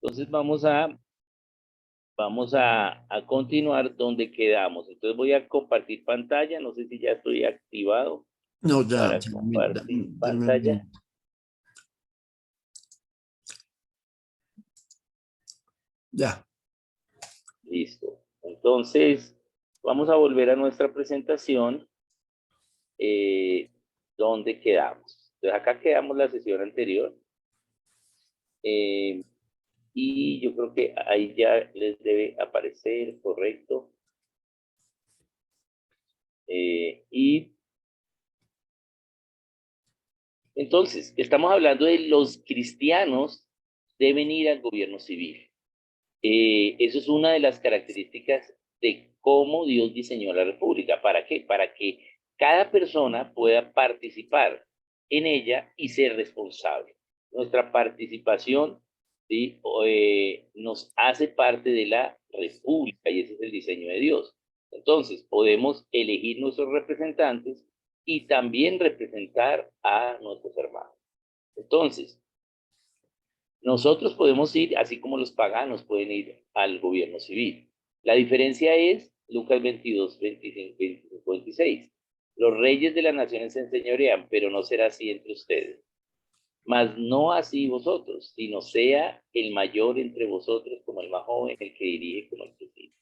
Entonces vamos a continuar donde quedamos. Entonces voy a compartir pantalla. No sé si ya estoy activado No, ya, para compartir dame un pantalla. minuto. Ya. Listo. Entonces vamos a volver a nuestra presentación. ¿Dónde quedamos? Entonces acá quedamos la sesión anterior. Y yo creo que ahí ya les debe aparecer, correcto. Y entonces, estamos hablando de los cristianos deben ir al gobierno civil. Eso es una de las características de cómo Dios diseñó la república. ¿Para qué? Para que cada persona pueda participar en ella y ser responsable. Nuestra participación, ¿sí? Nos hace parte de la república y ese es el diseño de Dios. Entonces, podemos elegir nuestros representantes y también representar a nuestros hermanos. Entonces, nosotros podemos ir, así como los paganos pueden ir al gobierno civil. La diferencia es Lucas 22, 25, 25, 26. Los reyes de las naciones se enseñorean, pero no será así entre ustedes. Mas no así vosotros, sino sea el mayor entre vosotros como el más joven, el que dirige como el que sirve.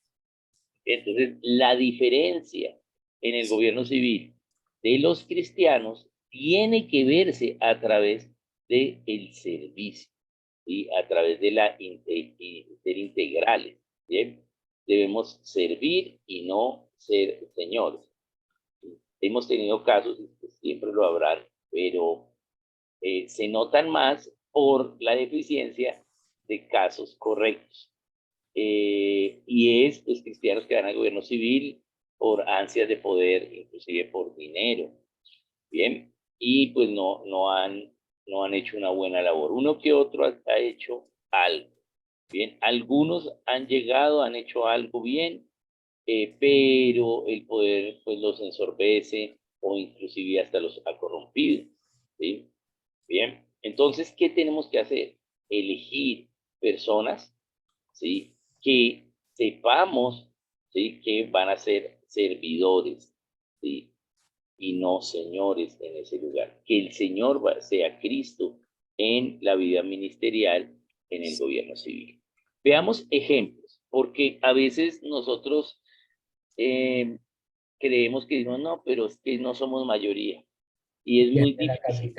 Entonces, la diferencia en el gobierno civil de los cristianos tiene que verse a través del servicio y a través de ser integrales. ¿Bien? Debemos servir y no ser señores. Hemos tenido casos, y siempre lo habrán, pero se notan más por la deficiencia de casos correctos. Y es los cristianos que van al gobierno civil por ansias de poder, inclusive por dinero. Bien, y pues no han hecho una buena labor. Uno que otro ha hecho algo. Bien, algunos han llegado, han hecho algo bien, pero el poder pues los ensorbece o inclusive hasta los ha corrompido. ¿Sí? Bien, entonces, ¿qué tenemos que hacer? Elegir personas, ¿sí? Que sepamos, ¿sí? Que van a ser servidores, ¿sí? Y no señores en ese lugar. Que el Señor sea Cristo en la vida ministerial en el gobierno civil. Veamos ejemplos, porque a veces nosotros eh, creemos que decimos, no, pero es que no somos mayoría y es muy difícil.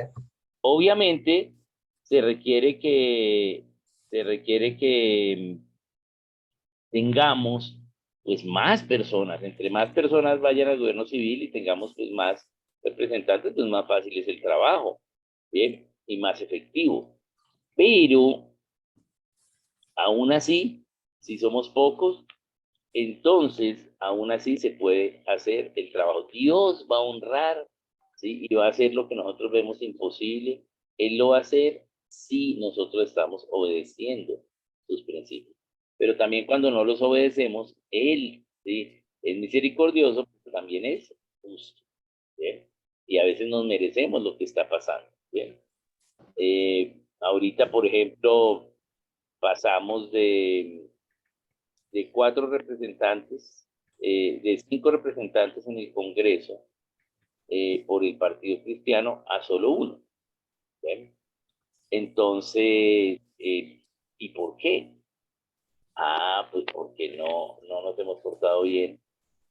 Obviamente se requiere que tengamos pues más personas, entre más personas vayan al gobierno civil y tengamos pues más representantes, pues más fácil es el trabajo, bien, y más efectivo. Pero aún así, si somos pocos, entonces aún así se puede hacer el trabajo. Dios va a honrar, ¿sí? Y va a hacer lo que nosotros vemos imposible. Él lo va a hacer si nosotros estamos obedeciendo sus principios. Pero también cuando no los obedecemos, Él, ¿sí? Es misericordioso, pero también es justo, ¿bien? Y a veces nos merecemos lo que está pasando, ¿bien? Ahorita, por ejemplo, pasamos de 4 representantes, de 5 representantes en el Congreso por el Partido Cristiano a solo uno. ¿Bien? Entonces, ¿y por qué? Pues porque no nos hemos portado bien.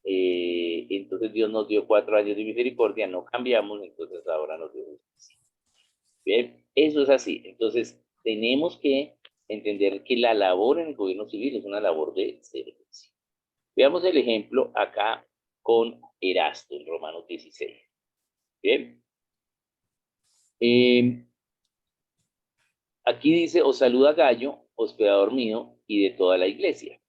Entonces Dios nos dio 4 años de misericordia, no cambiamos, entonces ahora nos dio justicia. Bien, eso es así. Entonces, tenemos que entender que la labor en el gobierno civil es una labor de servicio. Veamos el ejemplo acá con Erasto en Romanos 16. Bien. Aquí dice, os saluda Gallo, hospedador mío y de toda la iglesia.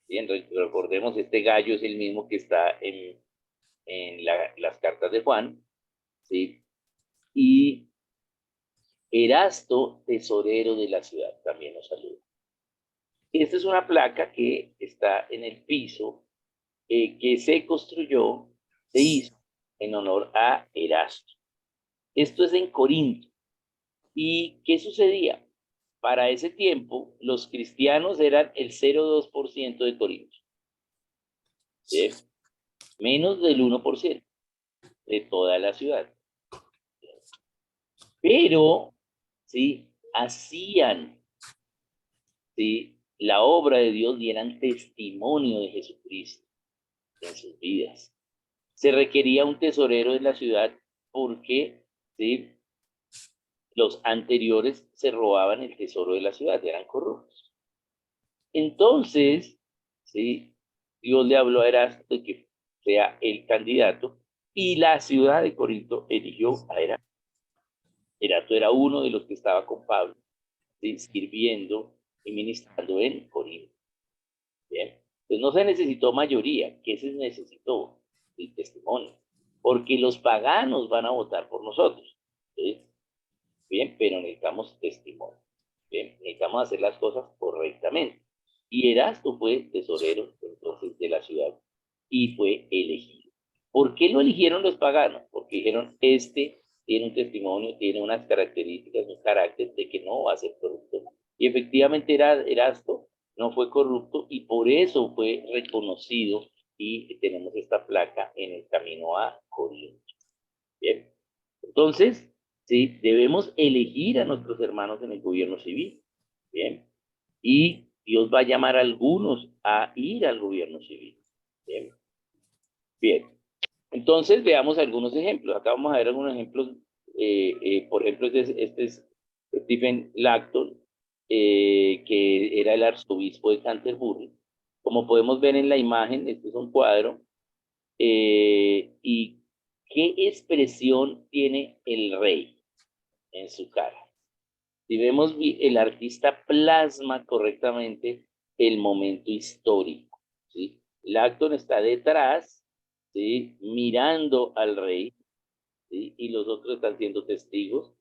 Bien, recordemos, este Gallo es el mismo que está en las cartas de Juan, ¿sí? Y Erasto, tesorero de la ciudad, también nos saluda. Esta es una placa que está en el piso, que se hizo en honor a Erasto. Esto es en Corinto. ¿Y qué sucedía? para ese tiempo, los cristianos eran el 0,2% de Corinto. ¿Sí? Menos del 1% de toda la ciudad. Pero, ¿sí? Hacían, ¿sí? La obra de Dios y eran testimonio de Jesucristo en sus vidas. Se requería un tesorero en la ciudad porque, ¿sí? Los anteriores se robaban el tesoro de la ciudad, eran corruptos. Entonces, ¿sí? Dios le habló a Erasto de que sea el candidato y la ciudad de Corinto eligió a Erasto. Erasto era uno de los que estaba con Pablo, ¿sí? Sirviendo y ministrando en Corinto. Bien. Entonces no se necesitó mayoría, ¿qué se necesitó? El testimonio, porque los paganos van a votar por nosotros. ¿Sí? Bien, pero necesitamos testimonio. Bien, necesitamos hacer las cosas correctamente. Y Erasto fue tesorero entonces de la ciudad y fue elegido. ¿Por qué lo eligieron los paganos? Porque dijeron, este tiene un testimonio, tiene unas características, un carácter de que no va a ser corrupto. Y efectivamente Erasto no fue corrupto y por eso fue reconocido y tenemos esta placa en el camino a Corinto. Bien, entonces, sí, debemos elegir a nuestros hermanos en el gobierno civil. Bien, y Dios va a llamar a algunos a ir al gobierno civil. Bien, bien. Entonces, veamos algunos ejemplos. Acá vamos a ver algunos ejemplos. Por ejemplo, este es Stephen Langton, que era el arzobispo de Canterbury. Como podemos ver en la imagen, este es un cuadro. ¿Y qué expresión tiene el rey en su cara? Si vemos, el artista plasma correctamente el momento histórico, ¿sí? Langton está detrás, ¿sí? Mirando al rey, ¿sí? Y los otros están siendo testigos,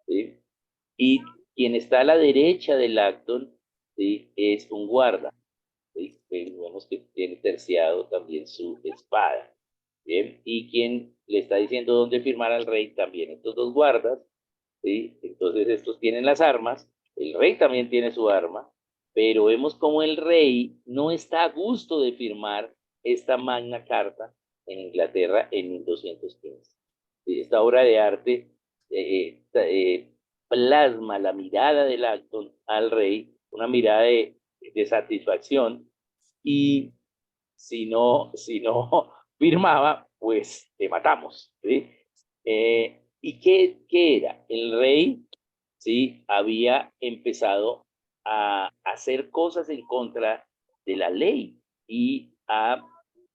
¿sí? Y quien está a la derecha de Langton, ¿sí? Es un guarda, ¿sí? Vemos que tiene terciado también su espada. Bien, y quien le está diciendo dónde firmar al rey también estos dos guardas, ¿sí? Entonces estos tienen las armas, el rey también tiene su arma, pero vemos como el rey no está a gusto de firmar esta magna carta en Inglaterra en 1215. Esta obra de arte plasma la mirada de Langton al rey, una mirada de satisfacción, y si no firmaba, pues te matamos, ¿sí? ¿Y qué era? El rey, ¿sí? Había empezado a hacer cosas en contra de la ley y a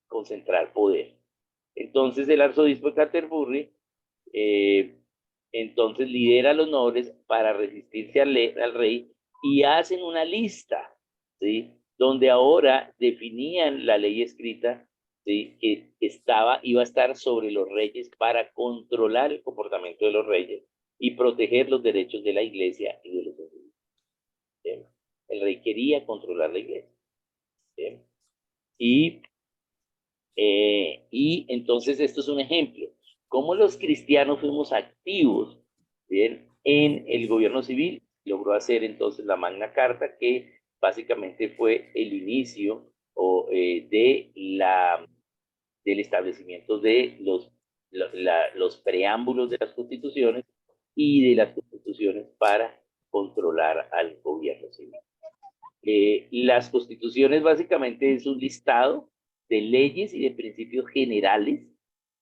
concentrar poder. Entonces el arzobispo de Canterbury, eh, entonces lidera a los nobles para resistirse al rey y hacen una lista, ¿sí? Donde ahora definían la ley escrita, ¿sí? Que iba a estar sobre los reyes para controlar el comportamiento de los reyes y proteger los derechos de la iglesia y de los individuos. ¿Sí? El rey quería controlar la iglesia. ¿Sí? Y entonces esto es un ejemplo. Cómo los cristianos fuimos activos, ¿bien? En el gobierno civil. Logró hacer entonces la Magna Carta, que básicamente fue el inicio del establecimiento de los preámbulos de las constituciones y de las constituciones para controlar al gobierno civil. Las constituciones básicamente es un listado de leyes y de principios generales,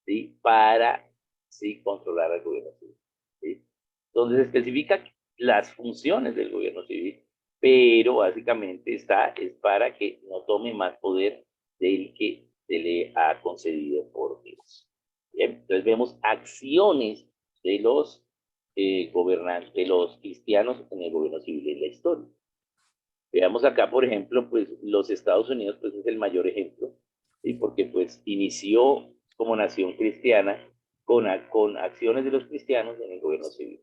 ¿sí? Para, ¿sí? Controlar al gobierno civil, ¿sí? Donde se especifica las funciones del gobierno civil, pero básicamente es para que no tome más poder del que se le ha concedido por Dios. Bien, entonces vemos acciones de los gobernantes, de los cristianos en el gobierno civil en la historia. Veamos acá, por ejemplo, pues los Estados Unidos pues es el mayor ejemplo, ¿sí? Porque pues inició como nación cristiana con acciones de los cristianos en el gobierno civil.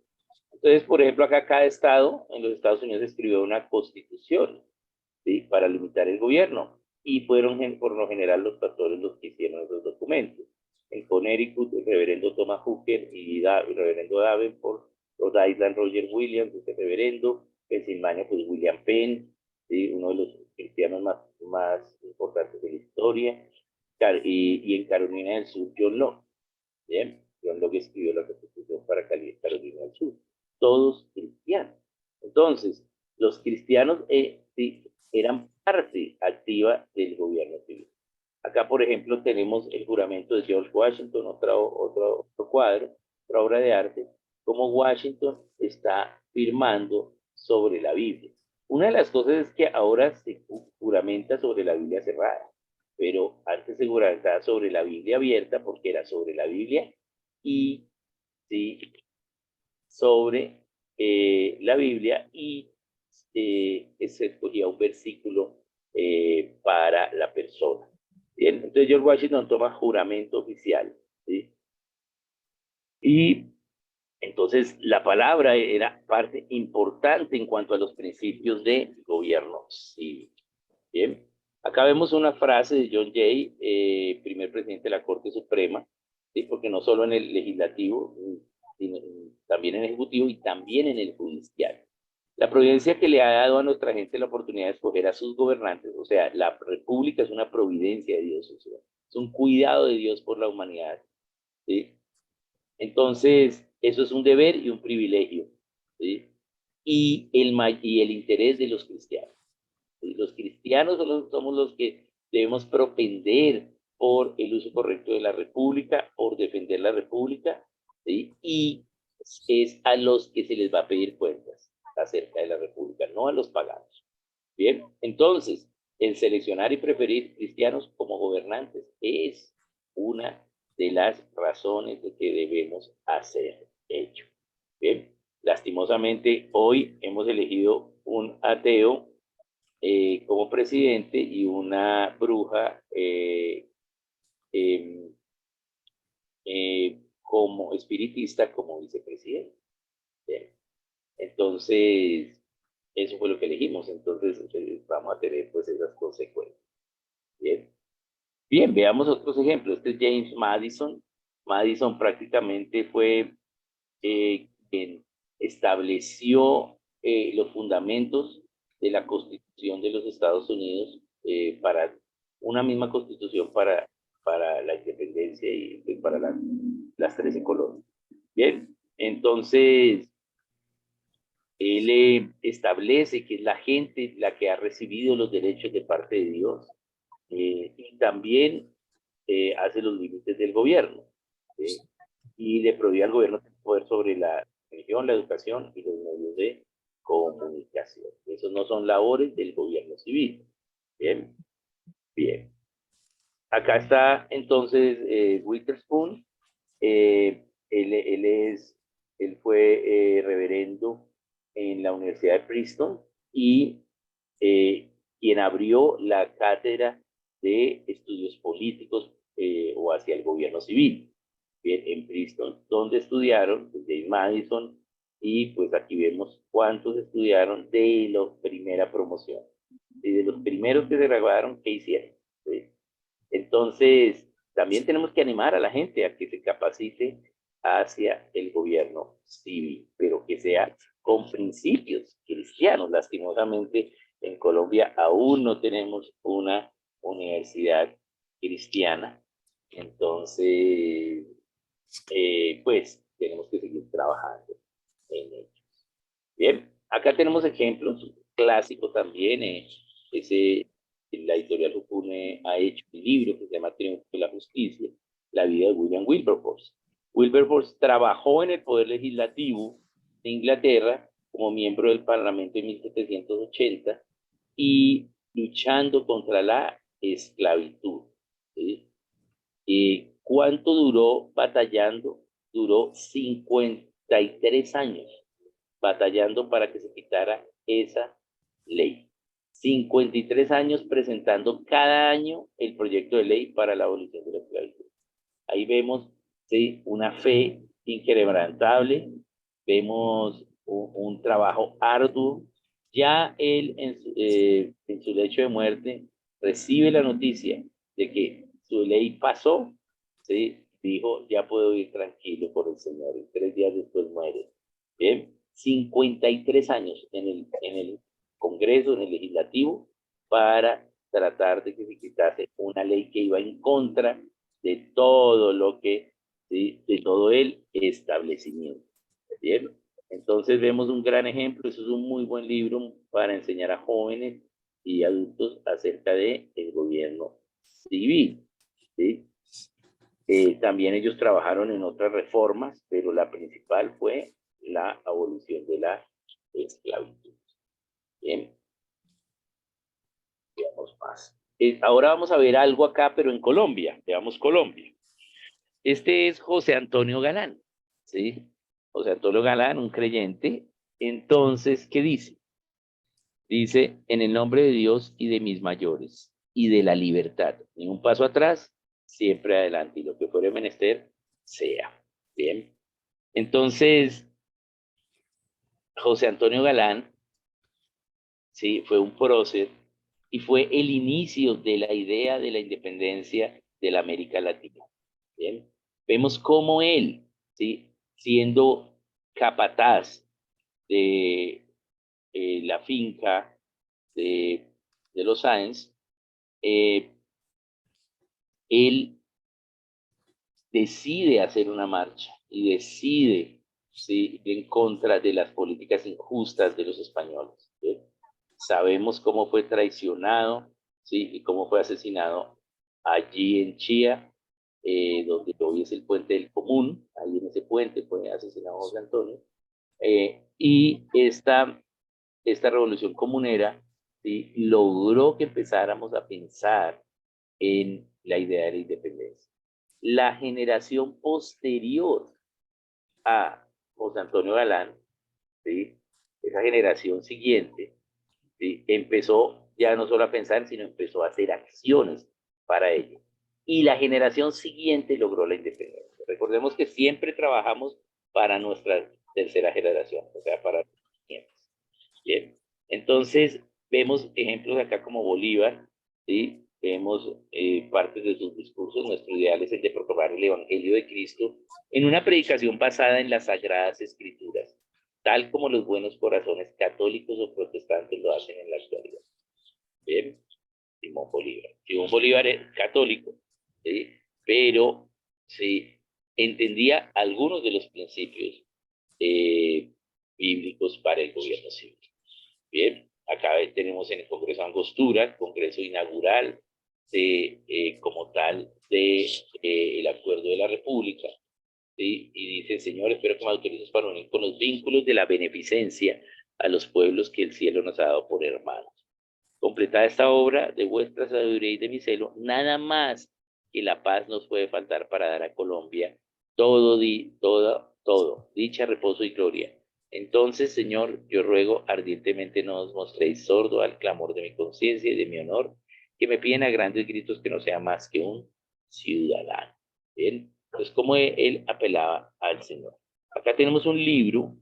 Entonces, por ejemplo, acá cada estado en los Estados Unidos escribió una constitución, ¿sí? Para limitar el gobierno, y fueron por lo general los pastores los que hicieron esos documentos. En Connecticut, el reverendo Thomas Hooker y el reverendo Davenport, Rhode Island, Roger Williams, este reverendo, Pensilvania, pues William Penn, ¿sí? Uno de los cristianos más importantes de la historia. Y en Carolina del Sur, John Locke. Bien, John Locke escribió la Constitución para Carolina del Sur. Todos cristianos. Entonces, los cristianos sí, eran parte activa del gobierno civil. Acá, por ejemplo, tenemos el juramento de George Washington, otro cuadro, otra obra de arte, como Washington está firmando sobre la Biblia. Una de las cosas es que ahora se juramenta sobre la Biblia cerrada, pero antes se juramentaba sobre la Biblia abierta porque era sobre la Biblia y sí, sobre la Biblia y se escogía un versículo para la persona. Bien, entonces George Washington toma juramento oficial, ¿sí? Y entonces la palabra era parte importante en cuanto a los principios de gobierno civil. Bien, acá vemos una frase de John Jay, primer presidente de la Corte Suprema, ¿sí? Porque no solo en el legislativo, sino también en el ejecutivo y también en el judicial. La providencia que le ha dado a nuestra gente la oportunidad de escoger a sus gobernantes, o sea, la república es una providencia de Dios, o sea, es un cuidado de Dios por la humanidad, ¿sí? Entonces, eso es un deber y un privilegio, ¿sí? Y el interés de los cristianos. ¿Sí? Los cristianos somos los que debemos propender por el uso correcto de la república, por defender la república, ¿sí? Y es a los que se les va a pedir cuentas acerca de la república, no a los paganos. Bien, entonces, el seleccionar y preferir cristianos como gobernantes es una de las razones de que debemos hacer hecho. Bien, lastimosamente hoy hemos elegido un ateo como presidente y una bruja eh, como espiritista como vicepresidente. Bien. Entonces, eso fue lo que elegimos. Entonces, vamos a tener pues esas consecuencias. Bien. Bien, veamos otros ejemplos. Este es James Madison. Madison prácticamente fue quien estableció los fundamentos de la Constitución de los Estados Unidos para una misma Constitución para la independencia y pues, para las 13 colonias. Bien, entonces él establece que es la gente la que ha recibido los derechos de parte de Dios y también hace los límites del gobierno. ¿Sí? Y le prohíbe al gobierno poder sobre la religión, la educación y los medios de comunicación. Esos no son labores del gobierno civil. Bien, bien. Acá está entonces Witherspoon. Él fue reverendo en la Universidad de Princeton y quien abrió la cátedra de estudios políticos o hacia el gobierno civil. Bien, en Princeton, donde estudiaron pues, James Madison y pues aquí vemos cuántos estudiaron de la primera promoción. Y de los primeros que se graduaron, ¿qué hicieron? ¿Sí? Entonces, también tenemos que animar a la gente a que se capacite hacia el gobierno civil, pero que sea con principios cristianos. Lastimosamente, en Colombia aún no tenemos una universidad cristiana. Entonces, pues tenemos que seguir trabajando en ello. Bien, acá tenemos ejemplos clásicos también. La editorial Jupune ha hecho un libro que se llama Triunfo de la Justicia, la vida de William Wilberforce. Wilberforce trabajó en el Poder Legislativo de Inglaterra como miembro del Parlamento en 1780 y luchando contra la esclavitud. ¿Sí? ¿Cuánto duró batallando? Duró 53 años batallando para que se quitara esa ley. 53 años presentando cada año el proyecto de ley para la abolición de la esclavitud. Ahí vemos ¿sí? Una fe inquebrantable, vemos un trabajo arduo. Ya él en su lecho de muerte recibe la noticia de que su ley pasó, ¿sí? Dijo, ya puedo ir tranquilo por el Señor, y 3 días después muere. Bien, 53 años en el Congreso, en el Legislativo, para tratar de que se quitase una ley que iba en contra de todo lo que, ¿sí? De todo el establecimiento. ¿Bien? Entonces vemos un gran ejemplo, eso es un muy buen libro para enseñar a jóvenes y adultos acerca de el gobierno civil. ¿Sí? También ellos trabajaron en otras reformas, pero la principal fue la abolición de la esclavitud. Bien, veamos más. Ahora vamos a ver algo acá, pero en Colombia. Veamos Colombia. Este es José Antonio Galán, ¿sí? José Antonio Galán, un creyente. Entonces, ¿qué dice? Dice, en el nombre de Dios y de mis mayores y de la libertad, ni un paso atrás, siempre adelante, y lo que fuere menester, sea. Bien. Entonces, José Antonio Galán, sí, fue un prócer y fue el inicio de la idea de la independencia de la América Latina. Bien. Vemos cómo él, sí, siendo capataz de la finca de, de los Sáenz, eh, él decide hacer una marcha y decide, ¿sí?, ir en contra de las políticas injustas de los españoles. ¿Sí? Sabemos cómo fue traicionado, ¿sí?, y cómo fue asesinado allí en Chía, donde hoy es el puente del Común. Ahí en ese puente fue asesinado José Antonio. Y esta revolución comunera, ¿sí?, logró que empezáramos a pensar en la idea de la independencia. La generación posterior a José Antonio Galán, ¿sí?, esa generación siguiente, ¿sí?, empezó ya no solo a pensar, sino empezó a hacer acciones para ello. Y la generación siguiente logró la independencia. Recordemos que siempre trabajamos para nuestra tercera generación, o sea, para los siguientes. Bien, entonces vemos ejemplos acá como Bolívar, ¿sí? Vemos partes de sus discursos. Nuestro ideal es el de proclamar el Evangelio de Cristo en una predicación basada en las Sagradas Escrituras, tal como los buenos corazones católicos o protestantes lo hacen en la actualidad. Bien, Simón Bolívar. Simón Bolívar es católico, ¿sí?, pero sí entendía algunos de los principios eh, bíblicos para el gobierno civil. Bien, acá tenemos en el Congreso Angostura, el Congreso inaugural como tal de el Acuerdo de la República, ¿sí? Y dice, Señor, espero que me autorices para unir con los vínculos de la beneficencia a los pueblos que el cielo nos ha dado por hermanos. Completada esta obra de vuestra sabiduría y de mi celo, nada más que la paz nos puede faltar para dar a Colombia todo, dicha, reposo y gloria. Entonces, Señor, yo ruego ardientemente no os mostréis sordo al clamor de mi conciencia y de mi honor, que me piden a grandes gritos que no sea más que un ciudadano. Bien, pues como él apelaba al Señor. Acá tenemos un libro,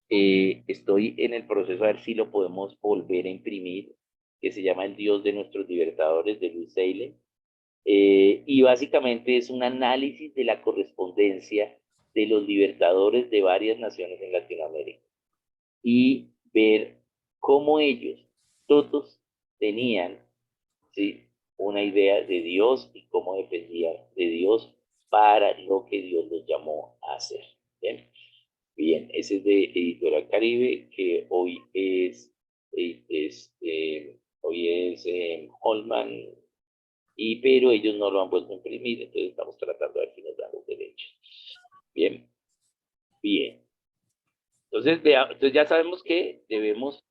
estoy en el proceso a ver si lo podemos volver a imprimir, que se llama El Dios de nuestros libertadores, de Luis Seyle, y básicamente es un análisis de la correspondencia de los libertadores de varias naciones en Latinoamérica y ver cómo ellos todos tenían, ¿sí?, una idea de Dios y cómo dependían de Dios para lo que Dios los llamó a hacer. Bien, bien, ese es de Editorial Caribe, que hoy es Holman, pero ellos no lo han vuelto a imprimir, entonces estamos tratando de ver si nos dan los derechos. Bien, bien. Entonces ya sabemos que debemos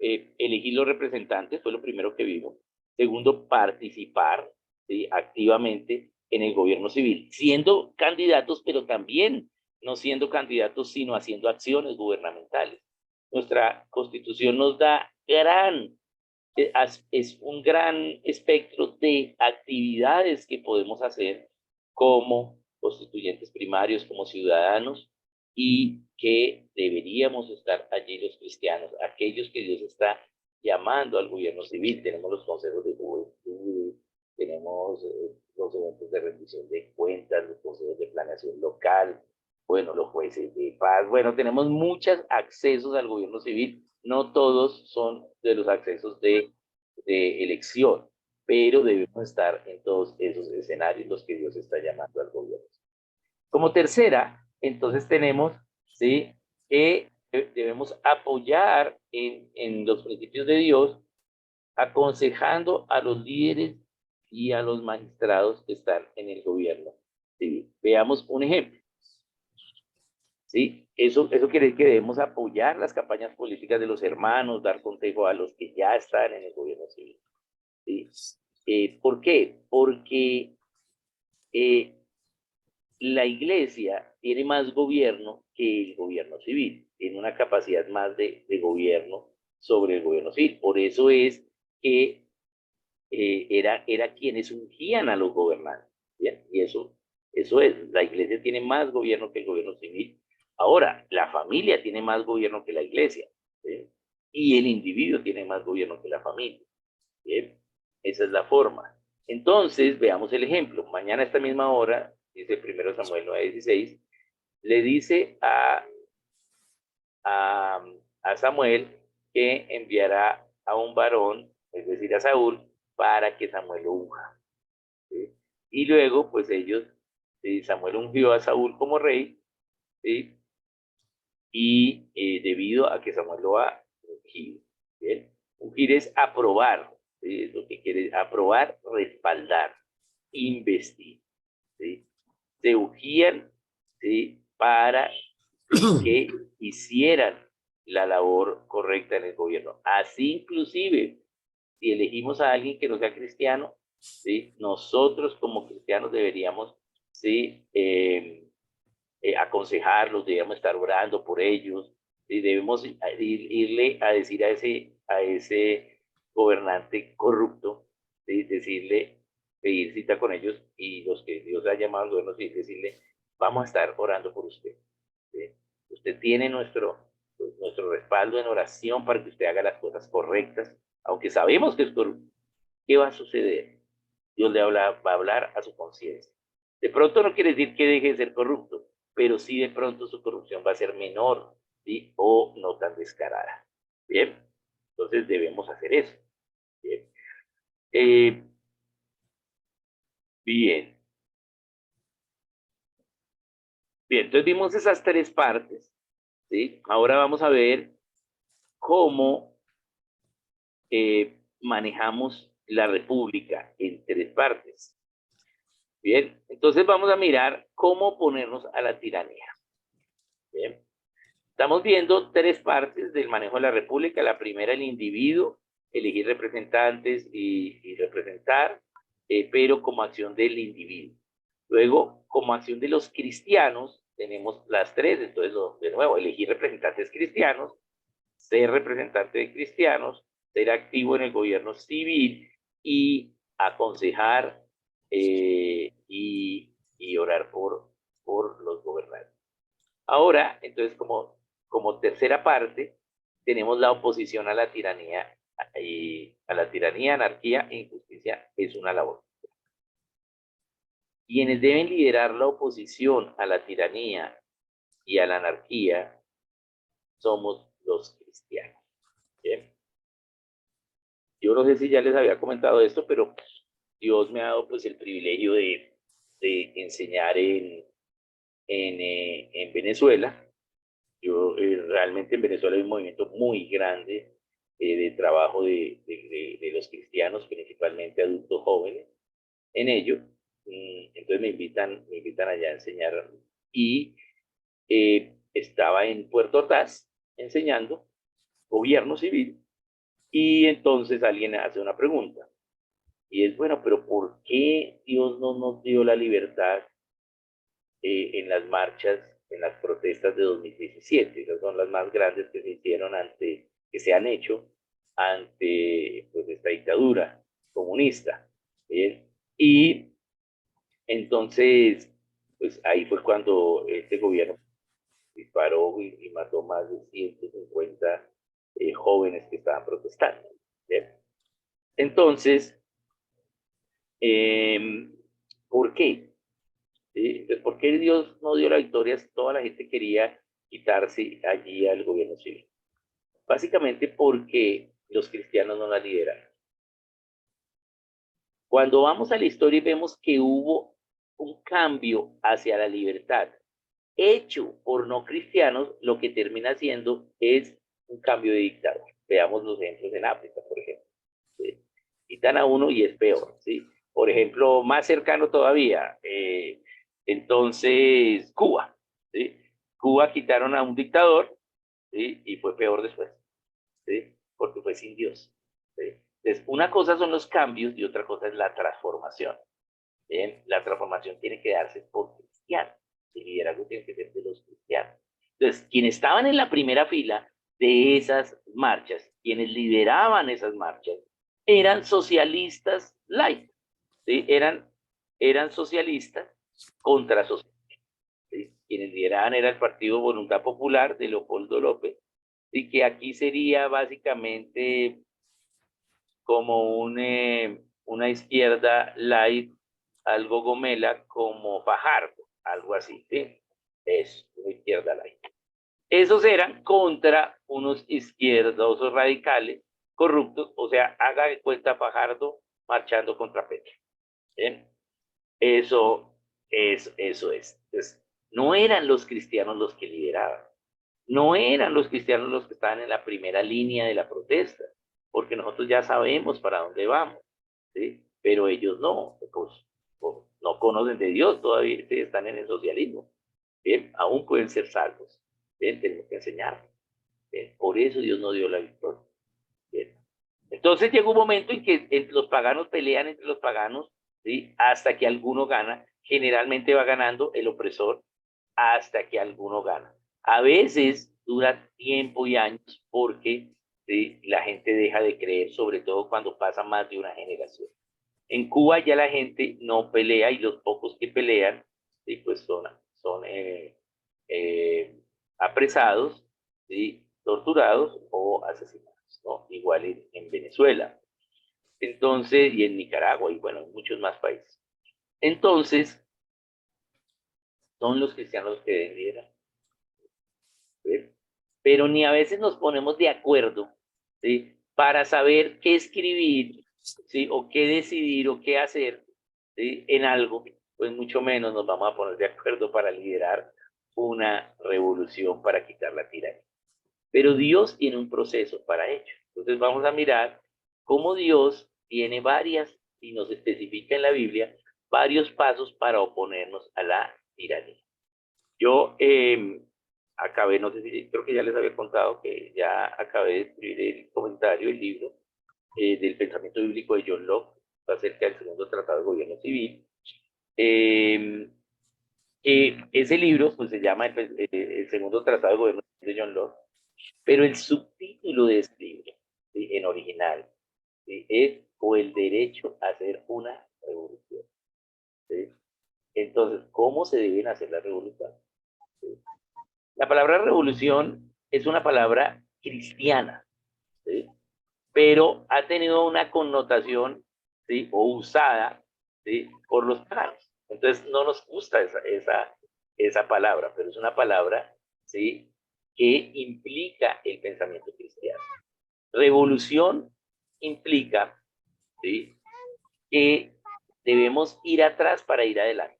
elegir los representantes, fue lo primero que vimos. Segundo, participar, ¿sí?, activamente en el gobierno civil, siendo candidatos, pero también no siendo candidatos, sino haciendo acciones gubernamentales. Nuestra Constitución nos da es un gran espectro de actividades que podemos hacer como constituyentes primarios, como ciudadanos, y que deberíamos estar allí los cristianos, aquellos que Dios está llamando al gobierno civil. Tenemos los consejos de juventud, tenemos los eventos de rendición de cuentas, los consejos de planeación local, bueno, los jueces de paz, bueno, tenemos muchos accesos al gobierno civil, no todos son de los accesos de elección, pero debemos estar en todos esos escenarios los que Dios está llamando al gobierno. Como tercera, entonces tenemos, ¿sí?, que debemos apoyar en los principios de Dios, aconsejando a los líderes y a los magistrados que están en el gobierno civil. Veamos un ejemplo. ¿Sí? Eso quiere decir que debemos apoyar las campañas políticas de los hermanos, dar consejo a los que ya están en el gobierno civil. ¿Sí? ¿Por qué? Porque la iglesia tiene más gobierno que el gobierno civil, tiene una capacidad más de gobierno sobre el gobierno civil. Por eso es que era quienes ungían a los gobernantes. ¿Bien? Y eso es, la iglesia tiene más gobierno que el gobierno civil. Ahora, la familia tiene más gobierno que la iglesia, ¿sí? Y el individuo tiene más gobierno que la familia. ¿Bien? Esa es la forma. Entonces, veamos el ejemplo. Mañana a esta misma hora, dice 1 Samuel 9:16, le dice a, a Samuel que enviará a un varón, es decir, a Saúl, para que Samuel lo unja. ¿Sí? Y luego, pues ellos, Samuel ungió a Saúl como rey, ¿sí? Y debido a que Samuel lo ha ungido. ¿Bien? Ungir es aprobar, ¿sí? Es lo que quiere aprobar, respaldar, investir. ¿Sí? Se ungían, ¿sí?, para que hicieran la labor correcta en el gobierno. Así inclusive, si elegimos a alguien que no sea cristiano, ¿sí?, nosotros como cristianos deberíamos, ¿sí?, aconsejarlos, debemos estar orando por ellos, y debemos irle a decir a ese gobernante corrupto, ¿sí?, decirle, pedir cita con ellos, y los que Dios ha llamado al gobierno, sí, decirle, vamos a estar orando por usted. ¿Sí? Usted tiene nuestro respaldo en oración para que usted haga las cosas correctas, aunque sabemos que es corrupto. ¿Qué va a suceder? Dios va a hablar a su conciencia. De pronto no quiere decir que deje de ser corrupto, pero sí de pronto su corrupción va a ser menor, ¿sí?, o no tan descarada. Bien, entonces debemos hacer eso. Bien, eh, bien. Bien, entonces vimos esas tres partes, ¿sí? Ahora vamos a ver cómo manejamos la república en tres partes. Bien, entonces vamos a mirar cómo oponernos a la tiranía. Bien, estamos viendo tres partes del manejo de la república. La primera, el individuo, elegir representantes y representar, pero como acción del individuo. Luego, como acción de los cristianos, tenemos las tres. Entonces, de nuevo, elegir representantes cristianos, ser representante de cristianos, ser activo en el gobierno civil y aconsejar y orar por los gobernantes. Ahora, entonces, como tercera parte, tenemos la oposición a la tiranía, anarquía e injusticia es una labor. Quienes deben liderar la oposición a la tiranía y a la anarquía somos los cristianos. ¿Bien? Yo no sé si ya les había comentado esto, pero Dios me ha dado pues el privilegio de enseñar en Venezuela. Yo realmente en Venezuela hay un movimiento muy grande de trabajo de los cristianos, principalmente adultos jóvenes, en ello. Entonces me invitan allá a enseñar. Y estaba en Puerto Ordaz enseñando gobierno civil, y entonces alguien hace una pregunta. Y es, bueno, pero ¿por qué Dios no nos dio la libertad en las marchas, en las protestas de 2017? Esas son las más grandes que se hicieron que se han hecho ante pues, esta dictadura comunista. ¿Bien? Y entonces, pues ahí fue cuando este gobierno disparó y mató más de 150 jóvenes que estaban protestando. ¿Bien? Entonces, ¿por qué? ¿Sí? Entonces, ¿por qué Dios no dio la victoria si toda la gente quería quitarse allí al gobierno civil? Básicamente porque los cristianos no la lideraron. Cuando vamos a la historia y vemos que hubo un cambio hacia la libertad hecho por no cristianos, lo que termina siendo es un cambio de dictador. Veamos los ejemplos en África, por ejemplo. ¿Sí? Quitan a uno y es peor. ¿Sí? Por ejemplo, más cercano todavía, entonces Cuba. ¿Sí? Cuba quitaron a un dictador, ¿sí? Y fue peor después. ¿Sí? Porque fue sin Dios. ¿Sí? Entonces, una cosa son los cambios y otra cosa es la transformación. ¿Bien? La transformación tiene que darse por cristianos. El liderazgo tiene que ser de los cristianos. Entonces, quienes estaban en la primera fila de esas marchas, quienes lideraban esas marchas, eran socialistas light. ¿Sí? Eran socialistas contra socialistas. ¿Sí? Quienes lideraban era el Partido Voluntad Popular de Leopoldo López, y que aquí sería básicamente como una izquierda light, algo gomela, como Fajardo, algo así, ¿sí? Es una izquierda light. Esos eran contra unos izquierdosos radicales corruptos, o sea, haga de cuenta Fajardo marchando contra Petro. ¿Sí? Eso, eso es. Entonces, no eran los cristianos los que lideraban. No eran los cristianos los que estaban en la primera línea de la protesta, porque nosotros ya sabemos para dónde vamos, ¿sí? Pero ellos no, pues, no conocen de Dios todavía, ¿sí? Están en el socialismo, ¿bien? Aún pueden ser salvos, ¿bien? Tenemos que enseñarlos, ¿bien? Por eso Dios no dio la victoria, ¿bien? Entonces llega un momento en que los paganos pelean entre los paganos, ¿sí? Hasta que alguno gana, generalmente va ganando el opresor hasta que alguno gana. A veces dura tiempo y años porque ¿sí? La gente deja de creer, sobre todo cuando pasa más de una generación. En Cuba ya la gente no pelea y los pocos que pelean ¿sí? Pues son eh, apresados, ¿sí? Torturados o asesinados, ¿no? Igual en Venezuela. Entonces, y en Nicaragua y bueno, en muchos más países. Entonces, son los cristianos que debieran. ¿Sí? Pero ni a veces nos ponemos de acuerdo, ¿sí? Para saber qué escribir, ¿sí? O qué decidir o qué hacer, ¿sí? En algo, pues mucho menos nos vamos a poner de acuerdo para liderar una revolución para quitar la tiranía. Pero Dios tiene un proceso para ello. Entonces vamos a mirar cómo Dios tiene varias, y nos especifica en la Biblia, varios pasos para oponernos a la tiranía. Yo acabé, no sé si, creo que ya les había contado que ya acabé de escribir el comentario, el libro del pensamiento bíblico de John Locke acerca del segundo tratado de gobierno civil. Eh, ese libro pues, se llama el segundo tratado de gobierno civil de John Locke, pero el subtítulo de ese libro, ¿sí? En original, ¿sí? Es o el derecho a hacer una revolución. ¿Sí? Entonces, ¿cómo se deben hacer las revoluciones? ¿Sí? La palabra revolución es una palabra cristiana, ¿sí? Pero ha tenido una connotación, ¿sí? O usada, ¿sí? Por los paganos. Entonces no nos gusta esa palabra, pero es una palabra, ¿sí? Que implica el pensamiento cristiano. Revolución implica, ¿sí? Que debemos ir atrás para ir adelante.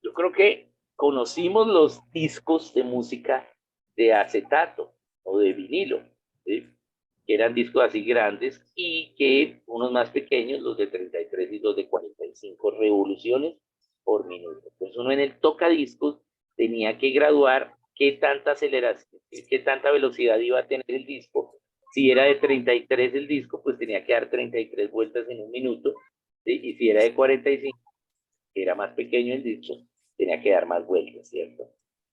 Yo creo que conocimos los discos de música de acetato o de vinilo, ¿sí? Que eran discos así grandes y que unos más pequeños, los de 33 y los de 45 revoluciones por minuto. Entonces uno en el tocadiscos tenía que graduar qué tanta aceleración, qué tanta velocidad iba a tener el disco. Si era de 33 el disco, pues tenía que dar 33 vueltas en un minuto, ¿sí? Y si era de 45, que era más pequeño el disco, tenía que dar más vueltas, ¿cierto?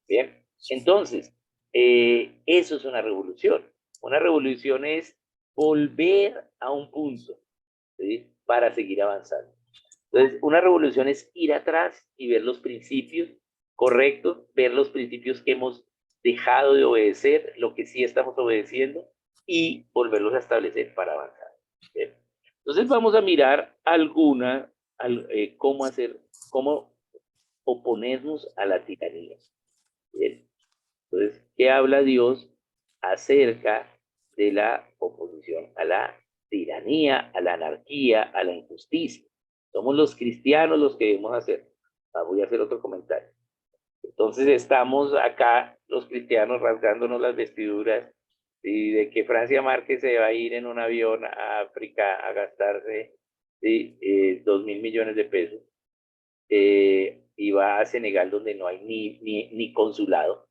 Bien, entonces, eso es una revolución. Una revolución es volver a un punto, ¿sí? Para seguir avanzando. Entonces, una revolución es ir atrás y ver los principios correctos, ver los principios que hemos dejado de obedecer, lo que sí estamos obedeciendo y volverlos a establecer para avanzar. ¿Bien? Entonces, vamos a mirar alguna cómo oponernos a la tiranía. Bien. Entonces, ¿qué habla Dios acerca de la oposición a la tiranía, a la anarquía, a la injusticia? Somos los cristianos los que debemos hacer. Voy a hacer otro comentario. Entonces estamos acá los cristianos rasgándonos las vestiduras y de que Francia Márquez se va a ir en un avión a África a gastarse 2.000 millones de pesos y va a Senegal donde no hay ni consulado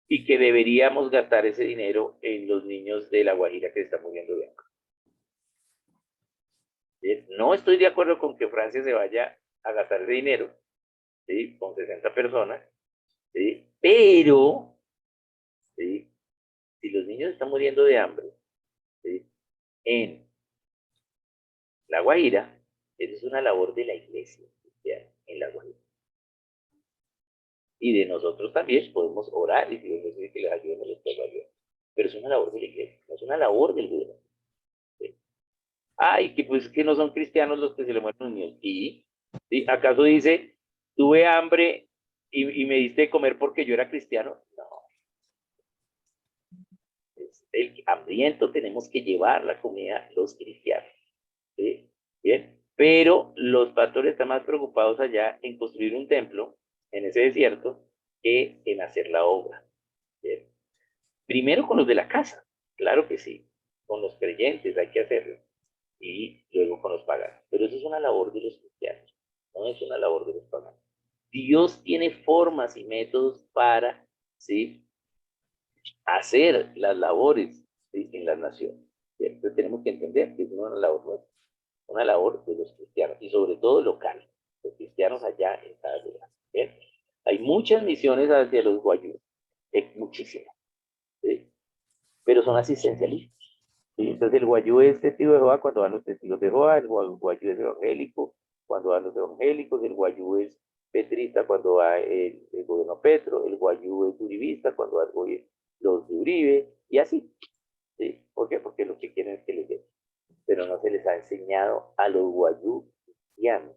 y que deberíamos gastar ese dinero en los niños de La Guajira que se están muriendo de hambre. No estoy de acuerdo con que Francia se vaya a gastar ese dinero, ¿sí? Con 60 personas, ¿sí? Pero, ¿sí? Si los niños están muriendo de hambre, ¿sí? En La Guajira, eso es una labor de la iglesia cristiana en La Guajira. Y de nosotros también podemos orar y decir que les ayudemos los pueblos. Pero es una labor de la iglesia, no es una labor del gobierno. ¿Sí? Ay, que pues que no son cristianos los que se le mueren los niños. ¿Y ¿sí? ¿Acaso dice, tuve hambre y me diste de comer porque yo era cristiano? No. Es el hambriento tenemos que llevar la comida los cristianos. ¿Sí? Bien. Pero los pastores están más preocupados allá en construir un templo en ese desierto que en hacer la obra. Bien. Primero con los de la casa, claro que sí, con los creyentes hay que hacerlo, y luego con los paganos. Pero eso es una labor de los cristianos, no es una labor de los paganos. Dios tiene formas y métodos para, ¿sí?, hacer las labores, ¿sí?, en las naciones. Entonces tenemos que entender que es una labor de los cristianos y sobre todo local, los cristianos allá en cada lugar. ¿Bien? Hay muchas misiones hacia los guayús, muchísimas, ¿sí?, pero son asistencialistas. ¿Sí? Entonces el guayú es testigo de Jehová cuando van los testigos de Jehová, el guayú es evangélico cuando van los evangélicos, el guayú es petrista cuando va el gobierno Petro, el guayú es uribista cuando va los de Uribe, y así. ¿Sí? ¿Por qué? Porque lo que quieren es que les den. Pero no se les ha enseñado a los guayú cristianos,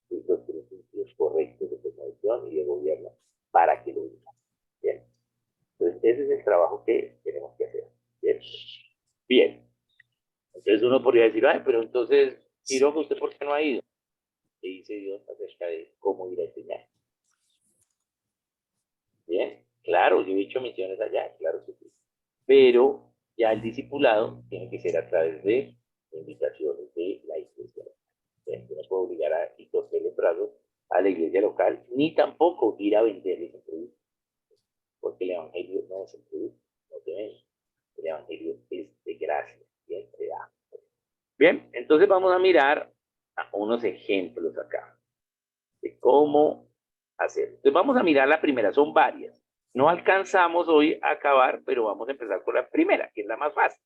¿sí?, los principios correctos de cosmovisión y de gobierno para que lo digan. Bien. Entonces ese es el trabajo que tenemos que hacer. Bien. Bien. Entonces uno podría decir, ay, pero entonces, Quiroga, ¿usted por qué no ha ido? ¿Qué dice Dios acerca de cómo ir a enseñar? Bien, claro, yo he hecho misiones allá, claro que sí. Pero ya el discipulado tiene que ser a través de invitaciones de la iglesia. Bien, yo no puedo obligar a torcerle brazos a la iglesia local, ni tampoco ir a venderles el producto, porque el evangelio no es el producto, no se vende. El evangelio es de gracia, bien, se da. Bien, entonces vamos a mirar a unos ejemplos acá de cómo hacer. Entonces vamos a mirar la primera, son varias. No alcanzamos hoy a acabar, pero vamos a empezar con la primera, que es la más fácil.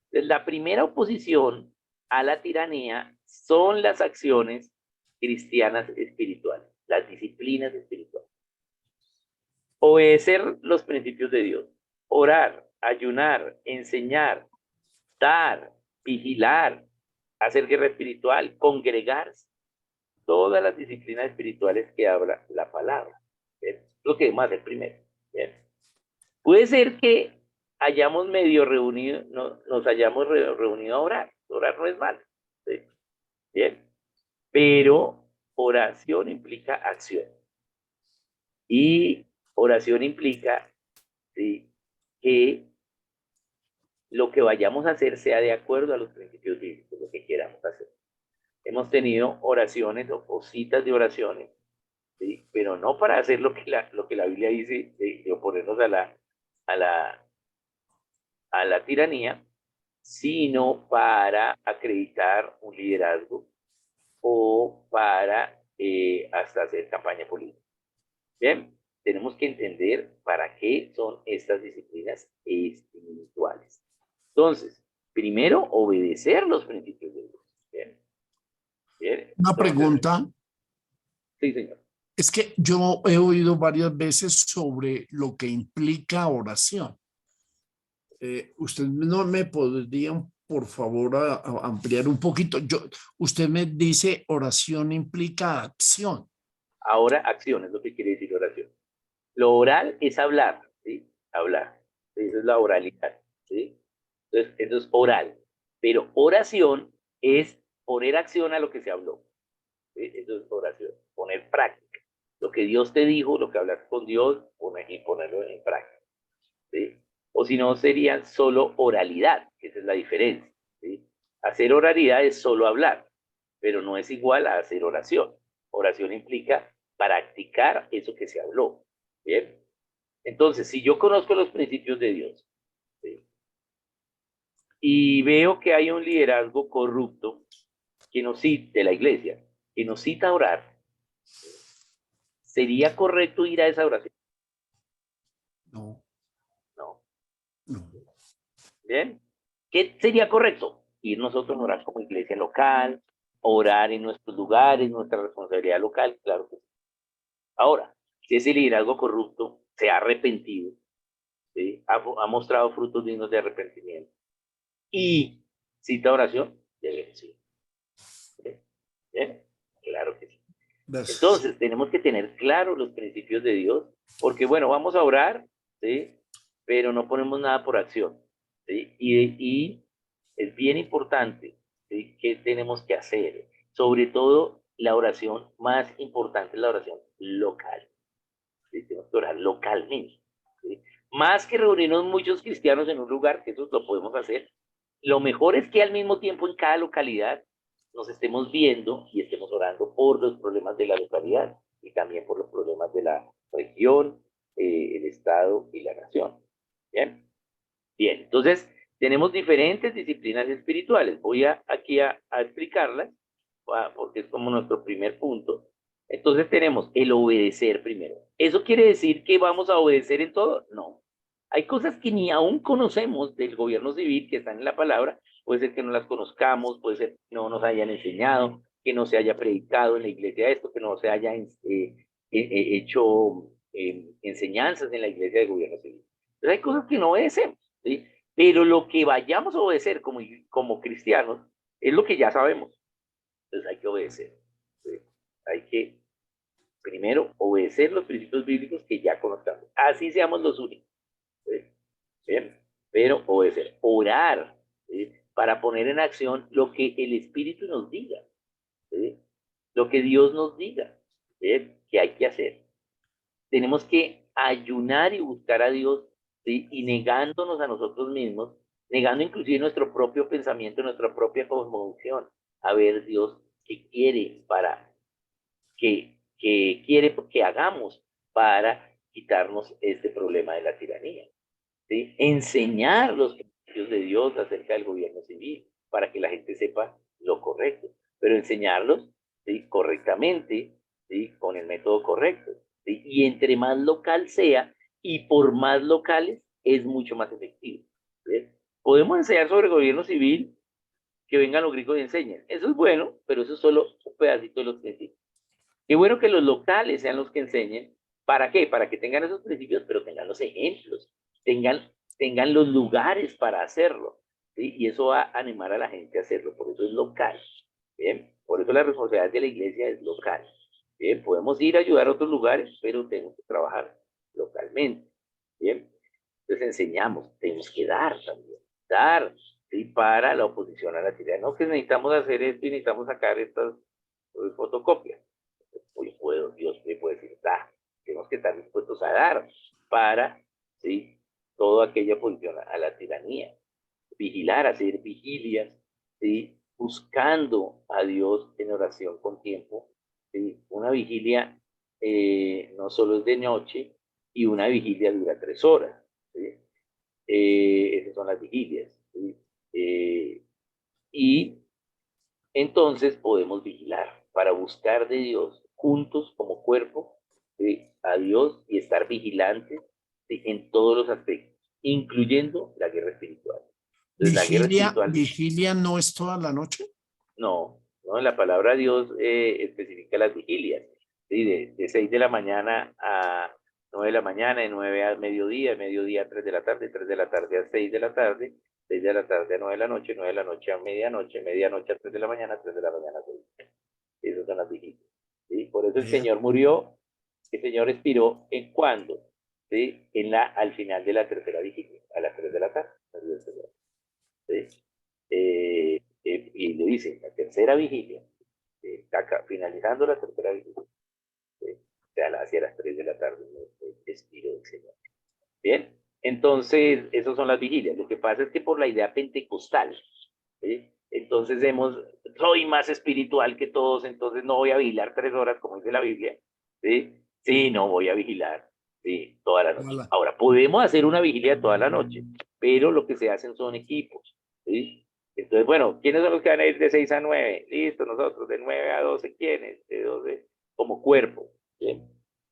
Entonces, la primera oposición a la tiranía son las acciones cristianas espirituales, las disciplinas espirituales. Obedecer los principios de Dios, orar, ayunar, enseñar, dar, vigilar, hacer guerra espiritual, congregarse, todas las disciplinas espirituales que habla la palabra. ¿Bien? Lo que debemos hacer primero. ¿Bien? Puede ser que hayamos medio reunido, nos hayamos reunido a orar. Orar no es malo. ¿Sí? Bien. Pero oración implica acción. Y oración implica, ¿sí?, que lo que vayamos a hacer sea de acuerdo a los principios bíblicos, lo que queramos hacer. Hemos tenido oraciones o citas de oraciones, ¿sí?, pero no para hacer lo que la Biblia dice de oponernos a, la, a la tiranía, sino para acreditar un liderazgo o para hasta hacer campaña política. Bien, tenemos que entender para qué son estas disciplinas espirituales. Entonces, primero, obedecer los principios de Dios. Bien. Bien. Una Entonces, pregunta. sí, señor. Es que yo he oído varias veces sobre lo que implica oración. ¿Usted no me podría un por favor, a ampliar un poquito. Usted me dice oración implica acción. Ahora, acción es lo que quiere decir oración. Lo oral es hablar, ¿sí? Hablar. Esa es la oralidad, ¿sí? Entonces, eso es oral. Pero oración es poner acción a lo que se habló. ¿Sí? Eso es oración. Poner práctica. Lo que Dios te dijo, lo que hablas con Dios, ponerlo en práctica. ¿Sí? O si no, sería solo oralidad, que esa es la diferencia. ¿Sí? Hacer oralidad es solo hablar, pero no es igual a hacer oración. Oración implica practicar eso que se habló. ¿Bien? Entonces, si yo conozco los principios de Dios, ¿sí? Y veo que hay un liderazgo corrupto que nos cita, de la iglesia, que nos cita a orar, ¿sí? ¿Sería correcto ir a esa oración? No, No. no. ¿Bien? ¿Qué sería correcto? Ir nosotros a orar como iglesia local, orar en nuestros lugares, nuestra responsabilidad local, claro que sí. Ahora, si ese liderazgo corrupto se ha arrepentido, ¿sí? Ha mostrado frutos dignos de arrepentimiento y cita oración, debe decir. ¿Bien? ¿Bien? Claro que sí. Gracias. Entonces, tenemos que tener claros los principios de Dios, porque bueno, vamos a orar, ¿sí? Pero no ponemos nada por acción, ¿sí? Y es bien importante, ¿sí? ¿Qué tenemos que hacer? Sobre todo, la oración más importante es la oración local, ¿sí? Tenemos que orar localmente, ¿sí? Más que reunirnos muchos cristianos en un lugar, que eso lo podemos hacer, lo mejor es que al mismo tiempo en cada localidad nos estemos viendo y estemos orando por los problemas de la localidad y también por los problemas de la región, el Estado y la nación. Bien, bien. Entonces, tenemos diferentes disciplinas espirituales. Voy aquí a explicarlas porque es como nuestro primer punto. Entonces tenemos el obedecer primero. ¿Eso quiere decir que vamos a obedecer en todo? No. Hay cosas que ni aún conocemos del gobierno civil que están en la palabra. Puede ser que no las conozcamos, puede ser que no nos hayan enseñado, que no se haya predicado en la iglesia esto, que no se haya hecho enseñanzas en la iglesia del gobierno civil. Entonces hay cosas que no obedecemos, ¿sí? Pero lo que vayamos a obedecer como cristianos es lo que ya sabemos. Entonces hay que obedecer, ¿sí? Hay que primero obedecer los principios bíblicos que ya conozcamos. Así seamos los únicos, ¿sí? ¿Bien? Pero obedecer, orar, ¿sí? Para poner en acción lo que el Espíritu nos diga, ¿sí? Lo que Dios nos diga, ¿sí? Que hay que hacer. Tenemos que ayunar y buscar a Dios, ¿sí? Y negándonos a nosotros mismos, negando inclusive nuestro propio pensamiento, nuestra propia cosmovisión, a ver Dios qué quiere que quiere que hagamos para quitarnos este problema de la tiranía, ¿sí? Enseñar los principios de Dios acerca del gobierno civil para que la gente sepa lo correcto, pero enseñarlos, ¿sí? Correctamente, ¿sí? Con el método correcto, ¿sí? Y entre más local sea y por más locales es mucho más efectivo, ¿sí? Podemos enseñar sobre el gobierno civil, que vengan los gringos y enseñen. Eso es bueno, pero eso es solo un pedacito de los principios. Qué bueno que los locales sean los que enseñen. ¿Para qué? Para que tengan esos principios, pero tengan los ejemplos, tengan los lugares para hacerlo, ¿sí? Y eso va a animar a la gente a hacerlo, por eso es local, ¿bien? Por eso la responsabilidad de la iglesia es local, ¿bien? Podemos ir a ayudar a otros lugares, pero tenemos que trabajar localmente, ¿bien? Entonces enseñamos, tenemos que dar también, dar, ¿sí? Para la oposición a la tiranía. No que necesitamos hacer esto y necesitamos sacar estas fotocopias. Dios me puede decir, tenemos que estar dispuestos a dar para, ¿sí? Todo aquello oposición a la tiranía. Vigilar, hacer vigilias, ¿sí? Buscando a Dios en oración con tiempo, ¿sí? Una vigilia no solo es de noche y una vigilia dura 3 horas, ¿sí? Esas son las vigilias, ¿sí? Y entonces podemos vigilar para buscar de Dios juntos como cuerpo, ¿sí? A Dios y estar vigilantes, ¿sí? En todos los aspectos, incluyendo la guerra espiritual. Entonces la guerra espiritual, Vigilia no es toda la noche. no, la palabra de Dios especifica las vigilias, ¿sí? De 6 de la mañana a 9 de la mañana, de 9 a mediodía, mediodía a 3 de la tarde, 3 de la tarde a 6 de la tarde, 6 de la tarde a 9 de la noche, 9 de la noche a medianoche, medianoche a 3 de la mañana, 3 de la mañana a 6. Esas son las vigilias. ¿Sí? Por eso el Vea, Señor murió, el Señor expiró en cuándo, ¿sí? Al final de la tercera vigilia, a las 3 de la tarde. ¿Sí? Y le dice, la tercera vigilia, finalizando la tercera vigilia, ¿sí? O sea, hacia las 3 de la tarde, expiró el Señor. Bien, entonces, esas son las vigilias. Lo que pasa es que por la idea pentecostal, ¿sí? Entonces soy más espiritual que todos, entonces no voy a vigilar 3 horas, como dice la Biblia, ¿sí? Sí, no voy a vigilar, sí, toda la noche. hola. Ahora, podemos hacer una vigilia toda la noche, pero lo que se hacen son equipos, ¿sí? Entonces, bueno, ¿quiénes son los que van a ir de 6 a 9? Listo, nosotros, de 9 a 12, ¿quiénes? De 12, como cuerpo, ¿bien?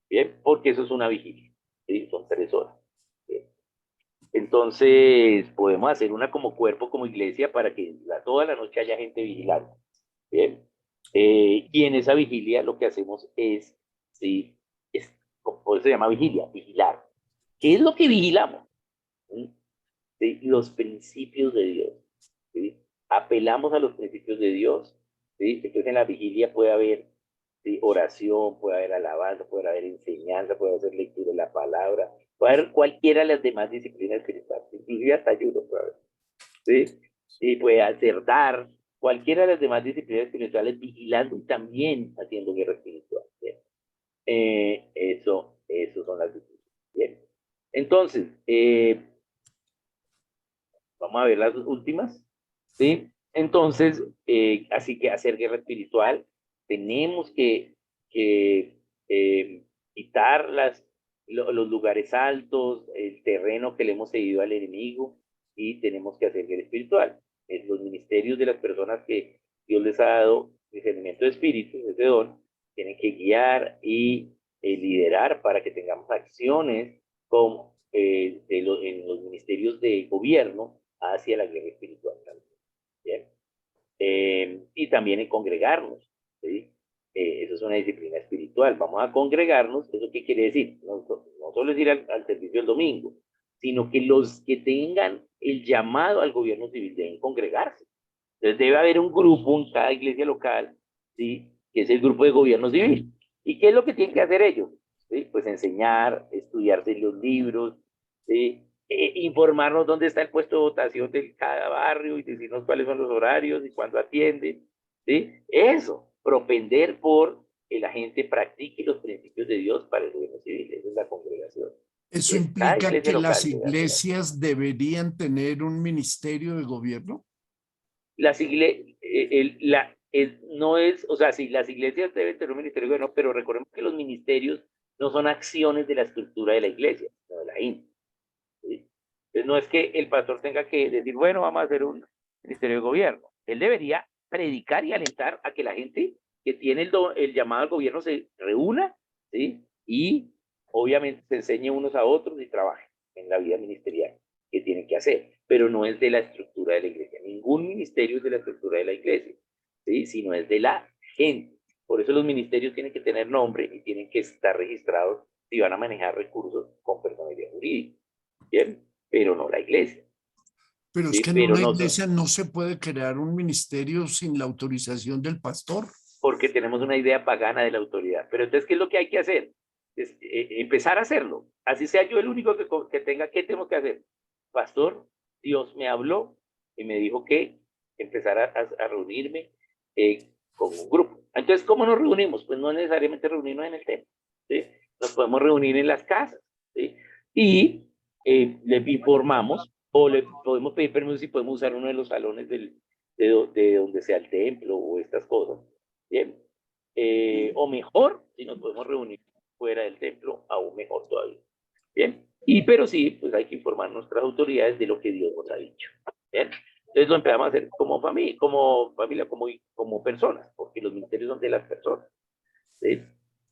Bien, porque eso es una vigilia, ¿sí? Son 3 horas. ¿Sí? Entonces, podemos hacer una como cuerpo, como iglesia, para que toda la noche haya gente vigilando. Bien. Y en esa vigilia lo que hacemos es, sí, por eso se llama vigilia, vigilar. ¿Qué es lo que vigilamos? ¿Sí? ¿Sí? Los principios de Dios. ¿Sí? Apelamos a los principios de Dios. ¿Sí? Entonces en la vigilia puede haber, ¿sí?, oración, puede haber alabanza, puede haber enseñanza, puede haber lectura de la palabra, puede haber cualquiera de las demás disciplinas espirituales, inclusive hasta ayuno puede haber. ¿Sí? Y puede hacer dar cualquiera de las demás disciplinas espirituales vigilando y también haciendo guerra espiritual. ¿Bien? Eso son las disciplinas. Bien. Entonces, vamos a ver las últimas, ¿sí? Entonces, así que hacer guerra espiritual, tenemos que quitar los lugares altos, el terreno que le hemos cedido al enemigo, y tenemos que hacer guerra espiritual. Los ministerios de las personas que Dios les ha dado discernimiento de espíritus, ese don, tienen que guiar y liderar para que tengamos acciones como en los ministerios de gobierno hacia la guerra espiritual también. ¿Bien? Y también en congregarnos. ¿Sí? Eso es una disciplina espiritual. Vamos a congregarnos. ¿Eso qué quiere decir? No solo es ir al servicio el domingo, sino que los que tengan el llamado al gobierno civil deben congregarse. Entonces debe haber un grupo en cada iglesia local, ¿sí?, que es el grupo de gobierno civil. ¿Y qué es lo que tienen que hacer ellos? ¿Sí? Pues enseñar, estudiarse los libros, ¿sí? Informarnos dónde está el puesto de votación de cada barrio y decirnos cuáles son los horarios y cuándo atienden. ¿Sí? Eso, propender por que la gente practique los principios de Dios para el gobierno civil. Esa es la congregación. ¿Eso Bien, cada implica iglesia que las local debe hacer así. iglesias deberían tener un ministerio de gobierno? Las iglesias, no es, o sea, sí, las iglesias deben tener un ministerio de gobierno, pero recordemos que los ministerios no son acciones de la estructura de la iglesia, sino de la INE. ¿Sí? Entonces, no es que el pastor tenga que decir, bueno, vamos a hacer un ministerio de gobierno. Él debería predicar y alentar a que la gente que tiene el llamado al gobierno se reúna, ¿sí? Y obviamente se enseñe unos a otros y trabaje en la vida ministerial que tienen que hacer, pero no es de la estructura de la iglesia. Ningún ministerio es de la estructura de la iglesia, ¿sí?, sino es de la gente. Por eso los ministerios tienen que tener nombre y tienen que estar registrados si van a manejar recursos con personalidad jurídica. Bien, pero no la iglesia. Pero es ¿Sí? que en Pero una no, iglesia no se puede crear un ministerio sin la autorización del pastor. porque tenemos una idea pagana de la autoridad. Pero entonces, ¿qué es lo que hay que hacer? Es, empezar a hacerlo. Así sea yo el único que tenga, ¿qué tenemos que hacer? Pastor, Dios me habló y me dijo que empezar a reunirme con un grupo. Entonces, ¿cómo nos reunimos? Pues no necesariamente reunirnos en el templo, ¿sí? Nos podemos reunir en las casas, ¿sí? Y le informamos o le podemos pedir permiso si podemos usar uno de los salones de donde sea el templo o estas cosas. Bien. O mejor, si nos podemos reunir fuera del templo, aún mejor todavía. Bien. Pero sí, pues hay que informar a nuestras autoridades de lo que Dios nos ha dicho. Bien. Entonces lo empezamos a hacer como familia, como personas, porque los ministerios son de las personas. ¿Sí?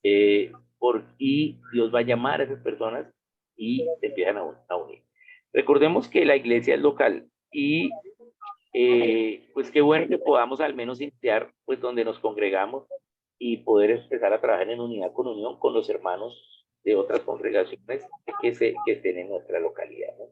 Y Dios va a llamar a esas personas y se empiezan a unir. Recordemos que la iglesia es local y pues qué bueno que podamos al menos iniciar pues donde nos congregamos y poder empezar a trabajar en unidad con unión con los hermanos de otras congregaciones que estén en nuestra localidad, ¿no?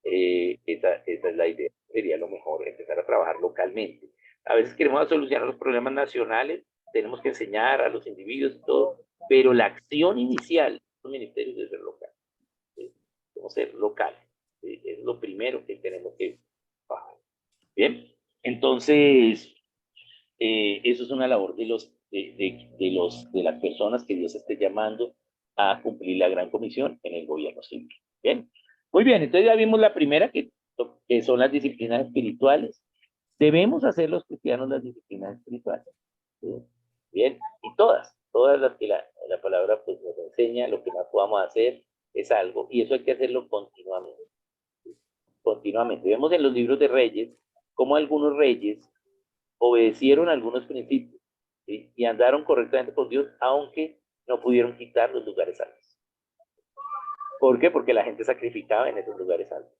Esa es la idea. Sería lo mejor, empezar a trabajar localmente. A veces queremos solucionar los problemas nacionales, tenemos que enseñar a los individuos y todo, pero la acción inicial de los ministerios es ser local. ¿Sí? Como ser local. ¿Sí? Es lo primero que tenemos que bajar. Bien, entonces, eso es una labor de las personas que Dios esté llamando a cumplir la gran comisión en el gobierno civil. Bien, muy bien, entonces ya vimos la primera, que son las disciplinas espirituales. Debemos hacer los cristianos las disciplinas espirituales. ¿Sí? Bien, y todas las que la palabra pues, nos enseña, lo que más podamos hacer es algo, y eso hay que hacerlo continuamente. ¿Sí? Continuamente. Vemos en los libros de Reyes cómo algunos reyes obedecieron algunos principios, ¿sí? Y andaron correctamente con Dios, aunque no pudieron quitar los lugares altos. ¿Por qué? Porque la gente sacrificaba en esos lugares altos.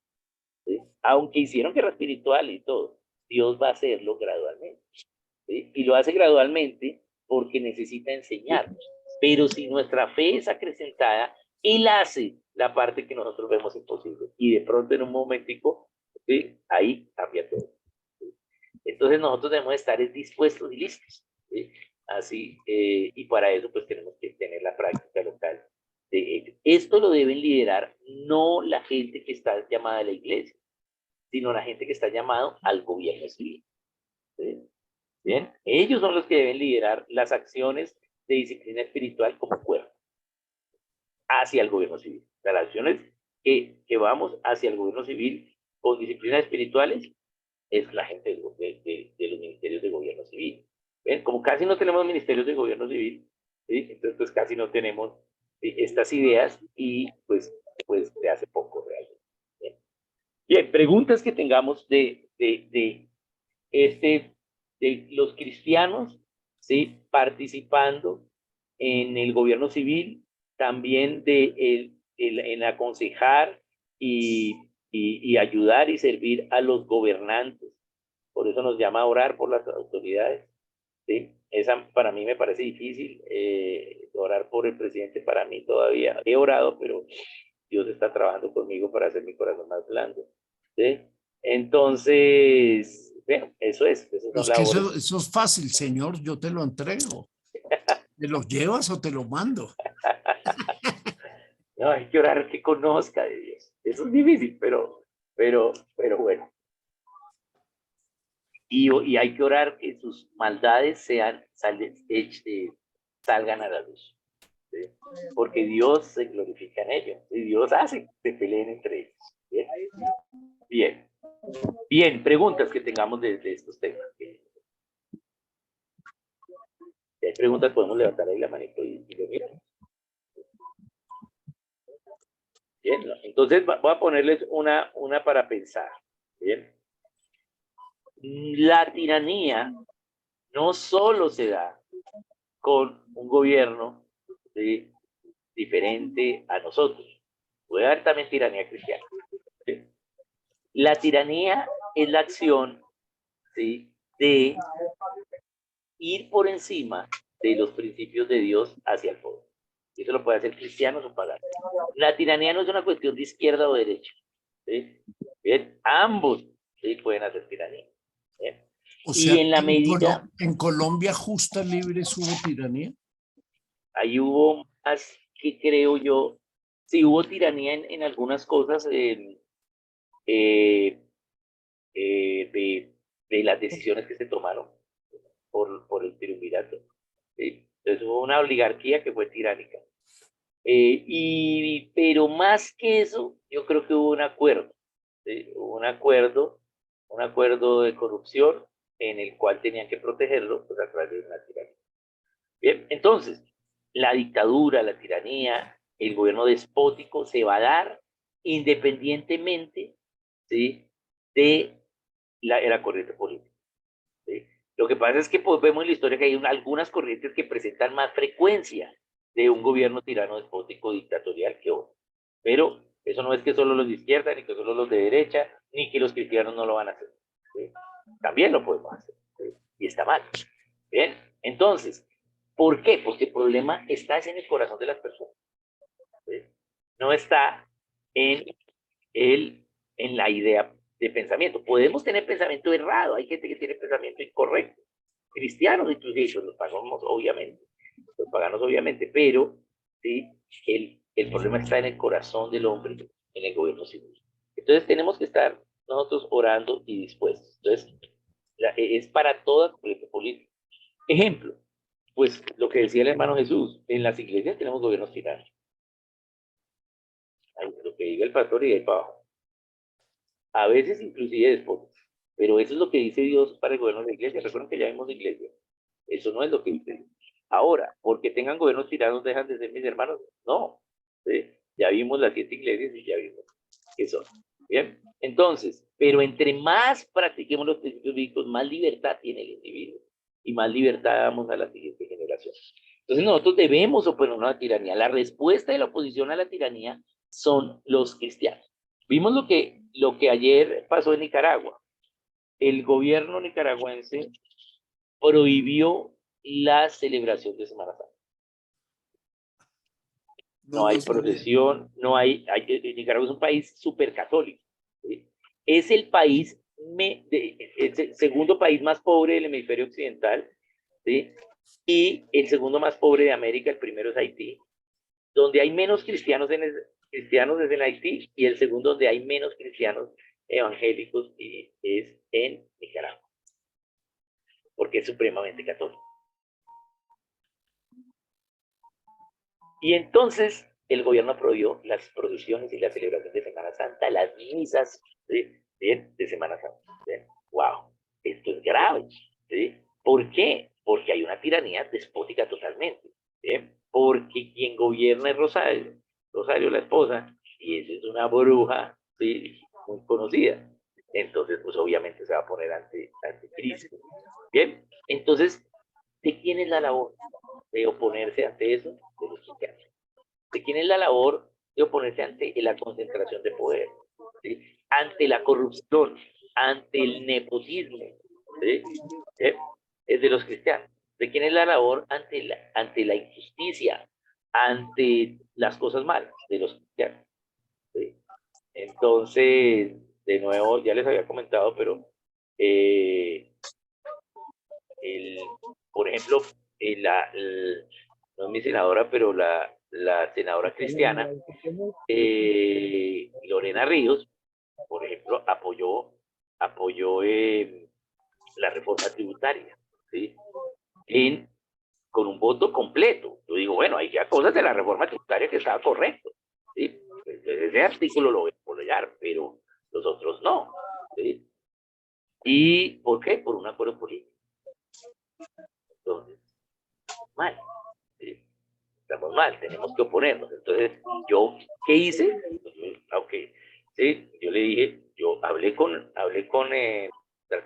¿Sí? Aunque hicieron guerra espiritual y todo, Dios va a hacerlo gradualmente. ¿Sí? Y lo hace gradualmente porque necesita enseñarnos. Pero si nuestra fe es acrecentada, Él hace la parte que nosotros vemos imposible. Y de pronto en un momentico, ¿sí? Ahí cambia todo. Entonces nosotros debemos estar dispuestos y listos. ¿Sí? Así, y para eso pues tenemos que tener la práctica local de ello. Esto lo deben liderar no la gente que está llamada a la iglesia, sino la gente que está llamada al gobierno civil. ¿Sí? Bien, ellos son los que deben liderar las acciones de disciplina espiritual como cuerpo hacia el gobierno civil. O sea, las acciones que vamos hacia el gobierno civil con disciplinas espirituales es la gente de los ministerios de gobierno civil. ¿Ven? Como casi no tenemos ministerios de gobierno civil, ¿sí? Entonces pues casi no tenemos estas ideas y pues de hace poco realmente. Bien, bien, preguntas que tengamos de los cristianos, ¿sí? Participando en el gobierno civil, también en aconsejar y ayudar y servir a los gobernantes. Por eso nos llama a orar por las autoridades. ¿Sí? Esa para mí me parece difícil, orar por el presidente para mí todavía. He orado, pero Dios está trabajando conmigo para hacer mi corazón más blando. ¿Sí? Entonces, bueno, esas Pero son es que labores. eso es fácil, señor, yo te lo entrego. ¿Me los llevas o te lo mando? No, hay que orar que conozca de Dios. Eso es difícil, pero bueno. Y hay que orar que sus maldades salgan a la luz. ¿Sí? Porque Dios se glorifica en ellos. Y Dios hace que se peleen entre ellos. Bien, bien, bien. Preguntas que tengamos de estos temas. Si hay preguntas, podemos levantar ahí la manito y lo miramos. Bien, ¿no? Entonces voy a ponerles una para pensar. Bien. La tiranía no solo se da con un gobierno, ¿sí? Diferente a nosotros. Puede haber también tiranía cristiana. ¿Sí? La tiranía es la acción, ¿sí? De ir por encima de los principios de Dios hacia el poder. Eso lo puede hacer cristianos o paganos. La tiranía no es una cuestión de izquierda o derecha. ¿Sí? Bien, ambos, ¿sí? Pueden hacer tiranía. ¿Bien? O Y sea, en la medida, En Colombia justa, libre, hubo tiranía. ahí hubo más que creo yo, sí hubo tiranía en algunas cosas eh, de las decisiones que se tomaron por el triunvirato. ¿Sí? Entonces hubo una oligarquía que fue tiránica. Pero más que eso, yo creo que hubo un acuerdo. ¿Sí? Hubo un acuerdo de corrupción en el cual tenían que protegerlo pues, a través de una tiranía. Bien, entonces, la dictadura, la tiranía, el gobierno despótico se va a dar independientemente, ¿sí? de la corriente política. ¿Sí? Lo que pasa es que pues, vemos en la historia que hay algunas corrientes que presentan más frecuencia de un gobierno tirano, despótico, dictatorial que otro. Pero eso no es que solo los de izquierda, ni que solo los de derecha, ni que los cristianos no lo van a hacer. ¿Sí? También lo podemos hacer. ¿Sí? Y está mal. Bien, entonces, ¿por qué? Porque el problema está en el corazón de las personas. ¿Sí? No está en el en la idea de pensamiento. Podemos tener pensamiento errado, hay gente que tiene pensamiento incorrecto, cristianos inclusive, los paganos obviamente, pero ¿sí? el problema está en el corazón del hombre, en el gobierno civil. Entonces tenemos que estar nosotros orando y dispuestos. Entonces, es para toda corriente política. Ejemplo, pues lo que decía el hermano Jesús, en las iglesias tenemos gobiernos tiranos. Lo que diga el pastor y el pavo. A veces inclusive despotas. Pero eso es lo que dice Dios para el gobierno de la iglesia. Recuerden que ya vimos iglesia. Eso no es lo que dice Dios. Ahora, porque tengan gobiernos tiranos, ¿dejan de ser mis hermanos? No. ¿Sí? Ya vimos las 7 iglesias y ya vimos qué son. Bien. Entonces, pero entre más practiquemos los principios bíblicos, más libertad tiene el individuo y más libertad damos a la siguiente generación. Entonces, nosotros debemos oponernos a la tiranía. La respuesta de la oposición a la tiranía son los cristianos. Vimos lo que ayer pasó en Nicaragua. El gobierno nicaragüense prohibió la celebración de Semana Santa. No hay procesión, no hay Nicaragua es un país súper católico. ¿Sí? Es el país, es el segundo país más pobre del hemisferio occidental, ¿sí? Y el segundo más pobre de América, el primero es Haití, donde hay menos cristianos es en Haití, y el segundo donde hay menos cristianos evangélicos es en Nicaragua, porque es supremamente católico. Y entonces el gobierno prohibió las procesiones y la celebración de Semana Santa, las misas de Semana Santa. ¿Bien? ¡Wow! Esto es grave. ¿Sí? ¿Por qué? Porque hay una tiranía despótica totalmente. ¿Bien? Porque quien gobierna es Rosario la esposa, y esa es una bruja, ¿sí? Muy conocida. Entonces, pues obviamente se va a poner ante Cristo. Bien, entonces, ¿de quién es la labor de oponerse ante eso? De los cristianos. ¿De quién es la labor de oponerse ante la concentración de poder? ¿Sí? Ante la corrupción, ante el nepotismo, ¿sí? Es de los cristianos. ¿De quién es la labor ante la injusticia, ante las cosas malas? De los cristianos. ¿Sí? Entonces, de nuevo, ya les había comentado, pero por ejemplo, no es mi senadora, pero la senadora cristiana, Lorena Ríos, por ejemplo, apoyó la reforma tributaria, ¿sí? Con un voto completo. Yo digo, bueno, hay ya cosas de la reforma tributaria que estaba correcto, ¿sí? Ese artículo lo voy a apoyar, pero los otros no, ¿sí? ¿Y por qué? Por un acuerdo político. Entonces, mal, ¿sí? Estamos mal, tenemos que oponernos. Entonces, ¿yo qué hice? Okay. Sí, yo le dije, yo traté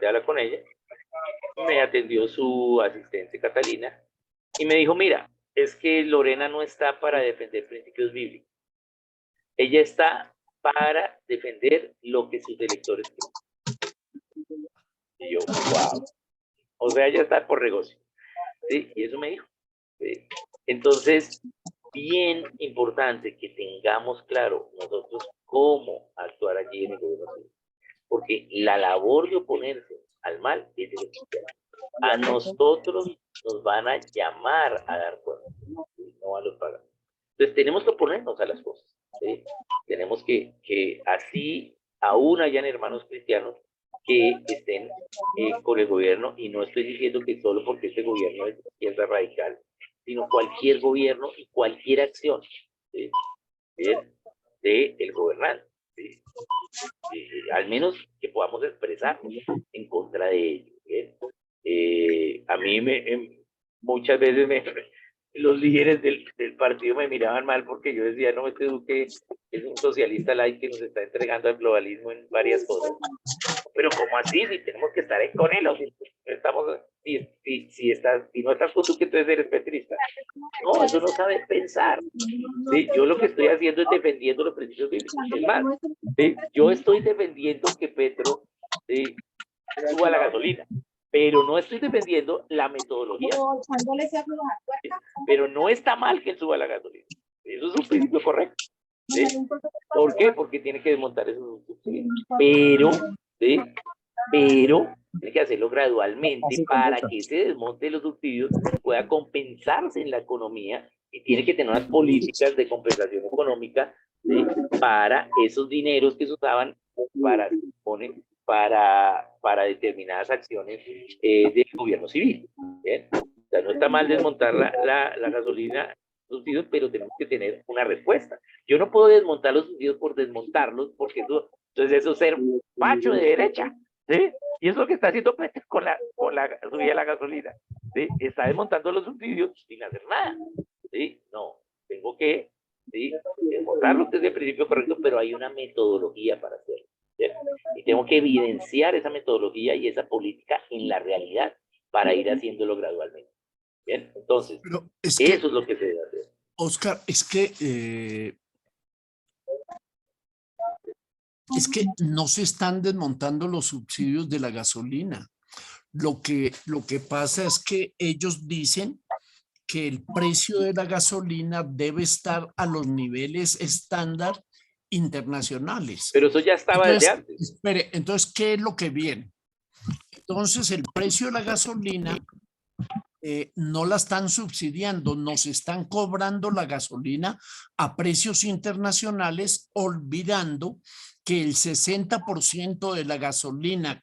de hablar con ella, me atendió su asistente Catalina y me dijo, mira, es que Lorena no está para defender principios bíblicos, ella está para defender lo que sus electores quieren. Y yo, wow, o sea, ella está por negocio. ¿Sí? Y eso me dijo. ¿Sí? Entonces, bien importante que tengamos claro nosotros cómo actuar allí en el gobierno civil. Porque la labor de oponerse al mal es de los cristianos. A nosotros nos van a llamar a dar cuenta, ¿sí? No a los paganos. Entonces tenemos que oponernos a las cosas. ¿Sí? Tenemos que así aún hayan hermanos cristianos que estén con el gobierno, y no estoy diciendo que solo porque este gobierno es de izquierda radical, sino cualquier gobierno y cualquier acción, ¿sí? del gobernante, ¿sí? Al menos que podamos expresarnos en contra de ello. A mí muchas veces los líderes del partido me miraban mal porque yo decía, no, este Duque es un socialista light que nos está entregando al globalismo en varias cosas. Pero ¿cómo así? Si tenemos que estar con él, o si estamos, si no estás con Duque, entonces eres petrista. No, eso no sabe pensar. ¿Sí? Yo lo que estoy haciendo es defendiendo los principios bíblicos. Es más, ¿sí? Yo estoy defendiendo que Petro, ¿sí?, suba la gasolina, pero no estoy defendiendo la metodología. Pero no está mal que suba la gasolina. Eso es un principio correcto. ¿sí? ¿Por qué? Porque tiene que desmontar esos subsidios. Pero, ¿sí? Pero tiene que hacerlo gradualmente para que ese desmonte de los subsidios pueda compensarse en la economía y tiene que tener unas políticas de compensación económica, ¿sí? Para esos dineros que se usaban para, para determinadas acciones del gobierno civil. ¿Bien? O sea, no está mal desmontar la gasolina subsidios, pero tenemos que tener una respuesta. Yo no puedo desmontar los subsidios por desmontarlos, porque entonces eso es ser facho de derecha. ¿Sí? Y es lo que está haciendo Petro con la subida de la gasolina. ¿Sí? Está desmontando los subsidios sin hacer nada. ¿Sí? No, tengo que, ¿sí? Desmontarlos desde el principio correcto, pero hay una metodología para hacerlo. ¿Sí? Y tengo que evidenciar esa metodología y esa política en la realidad para ir haciéndolo gradualmente. Bien, entonces, Pero eso es lo que se debe hacer. Oscar, es que no se están desmontando los subsidios de la gasolina. Lo que pasa es que ellos dicen que el precio de la gasolina debe estar a los niveles estándar internacionales. Pero eso ya estaba desde Entonces, antes. espere, entonces, ¿qué es lo que viene? Entonces, el precio de la gasolina no la están subsidiando, nos están cobrando la gasolina a precios internacionales, olvidando que el 60% de la gasolina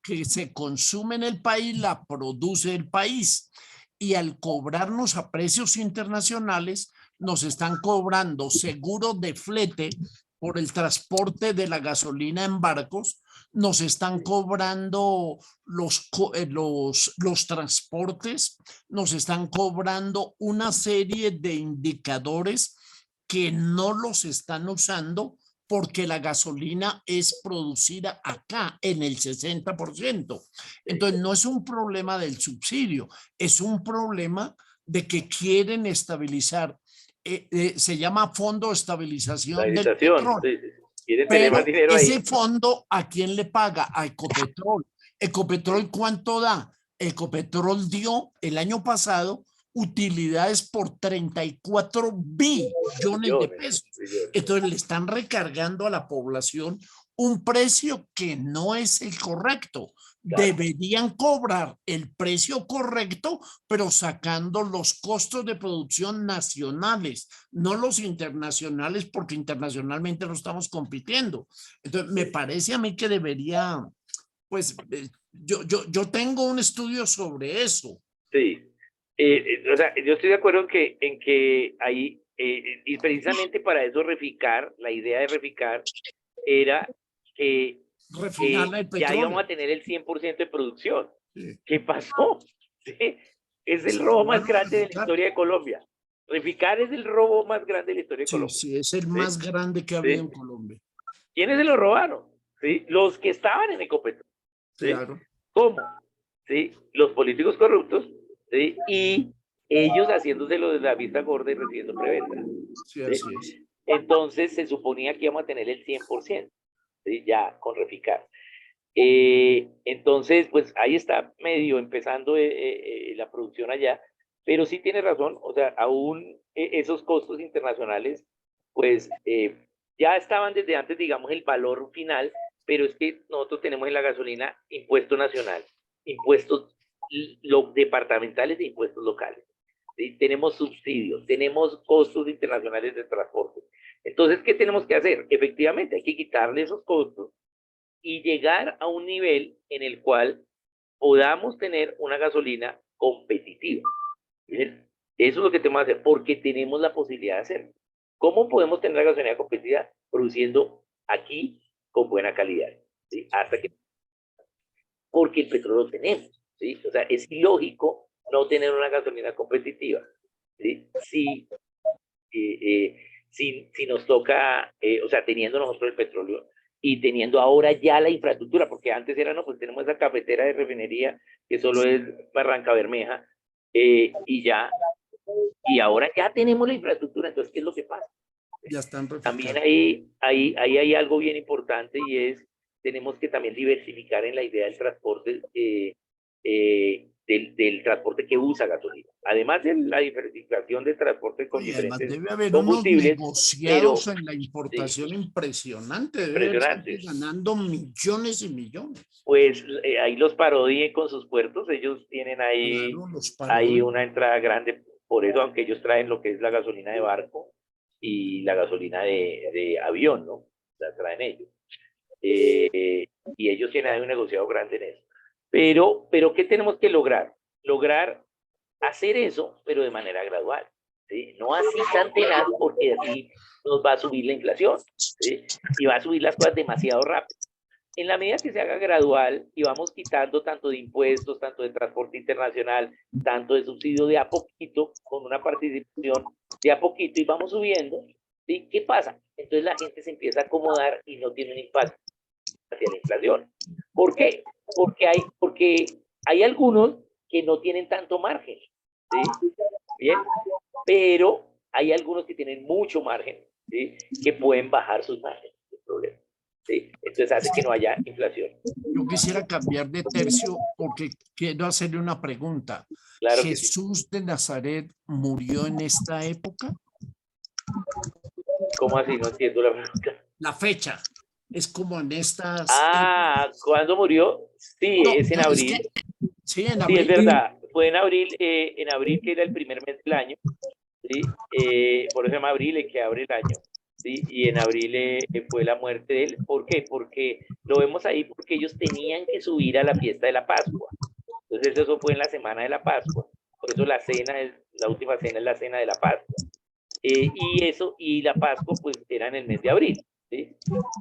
que se consume en el país la produce el país. Y al cobrarnos a precios internacionales, nos están cobrando seguro de flete por el transporte de la gasolina en barcos, nos están cobrando los transportes, nos están cobrando una serie de indicadores que no los están usando porque la gasolina es producida acá en el 60%. Entonces, no es un problema del subsidio, es un problema de que quieren estabilizar. Se llama Fondo de Estabilización del Estabilización, Petróleo. sí, sí. Quieren tener más Pero dinero ahí. ese fondo, ¿a quién le paga? A Ecopetrol. Ecopetrol, ¿cuánto da? Ecopetrol dio el año pasado utilidades por 34 billones de Millones, pesos. millones. Entonces le están recargando a la población un precio que no es el correcto. Claro. Deberían cobrar el precio correcto, pero sacando los costos de producción nacionales, no los internacionales, porque internacionalmente no estamos compitiendo. Entonces, me parece a mí que debería, pues, yo tengo un estudio sobre eso. Sí. O sea, yo estoy de acuerdo en que ahí, y precisamente para eso Reficar, la idea de Reficar era que Refinar el ya íbamos petróleo. a tener el 100% de producción. Sí. ¿Qué pasó? ¿Sí? Es el Se robo más robaron grande de la Reficar. historia de Colombia. Reficar es el robo más grande de la historia de Sí, Colombia. sí, es el ¿Sí? más grande que ha habido ¿Sí? en Colombia. ¿Quiénes se lo robaron? ¿Sí? Los que estaban en Ecopetrol. ¿Sí? Claro. ¿Cómo? ¿Sí? Los políticos corruptos, ¿sí? Y ellos haciéndoselo de la vista gorda y recibiendo preventa. Sí, ¿Sí? así es. Entonces se suponía que íbamos a tener el 100%, ¿sí? Ya con Reficar. Entonces, pues ahí está medio empezando la producción allá, pero sí tiene razón, o sea, aún esos costos internacionales, pues ya estaban desde antes, digamos, el valor final, pero es que nosotros tenemos en la gasolina impuesto nacional, impuestos departamentales e impuestos locales. ¿Sí? Tenemos subsidios, tenemos costos internacionales de transporte. Entonces, ¿qué tenemos que hacer? Efectivamente, hay que quitarle esos costos y llegar a un nivel en el cual podamos tener una gasolina competitiva. Eso es lo que tenemos que hacer, porque tenemos la posibilidad de hacerlo. ¿Cómo podemos tener la gasolina competitiva? Produciendo aquí con buena calidad. ¿Sí? Hasta que... Porque el petróleo lo tenemos. ¿Sí? O sea, es ilógico no tener una gasolina competitiva. ¿Sí? Si nos toca, o sea, teniendo nosotros el petróleo y teniendo ahora ya la infraestructura, porque antes era, no, pues tenemos esa cafetera de refinería que solo es Barranca Bermeja, y ya, y ahora ya tenemos la infraestructura, entonces, ¿qué es lo que pasa? Ya están También Reficar. ahí hay algo bien importante y es, tenemos que también diversificar en la idea del transporte, del transporte que usa gasolina. Además de la diversificación del transporte con Y además diferentes debe haber unos combustibles, pero negociados en la sí, importación impresionante. Debe haber gente impresionantes. ganando millones y millones. Pues ahí los parodien con sus puertos, ellos tienen Claro, los ahí paró. una entrada grande, por eso, aunque ellos traen lo que es la gasolina de barco y la gasolina de avión, ¿no? La traen ellos. Y ellos tienen ahí un negociado grande en eso. Pero ¿qué tenemos que lograr? Lograr hacer eso, pero de manera gradual. ¿Sí? No así tan tenaz, porque así nos va a subir la inflación. ¿Sí? Y va a subir las cosas demasiado rápido. En la medida que se haga gradual y vamos quitando tanto de impuestos, tanto de transporte internacional, tanto de subsidio de a poquito, con una participación de a poquito y vamos subiendo, ¿sí? ¿Qué pasa? Entonces la gente se empieza a acomodar y no tiene un impacto hacia la inflación. ¿Por qué? Porque hay algunos que no tienen tanto margen, ¿sí? Bien, pero hay algunos que tienen mucho margen, ¿sí? Que pueden bajar sus márgenes, sin problema. ¿Sí? Entonces hace que no haya inflación. Yo quisiera cambiar de tercio porque quiero hacerle una pregunta. Claro que sí. ¿Jesús de Nazaret murió en esta época? ¿Cómo así? No entiendo la pregunta. La fecha es como en estas épocas. Ah, ¿cuándo murió? Sí, No, es en no, es que abril. sí, en Sí, es abril. verdad. Fue en abril que era el primer mes del año. ¿Sí? Por eso se llama abril, el que abre el año. ¿Sí? Y en abril fue la muerte de él. ¿Por qué? Porque lo vemos ahí porque ellos tenían que subir a la fiesta de la Pascua. Entonces eso fue en la semana de la Pascua. Por eso la última cena es la cena de la Pascua. Y la Pascua pues era en el mes de abril. ¿Sí?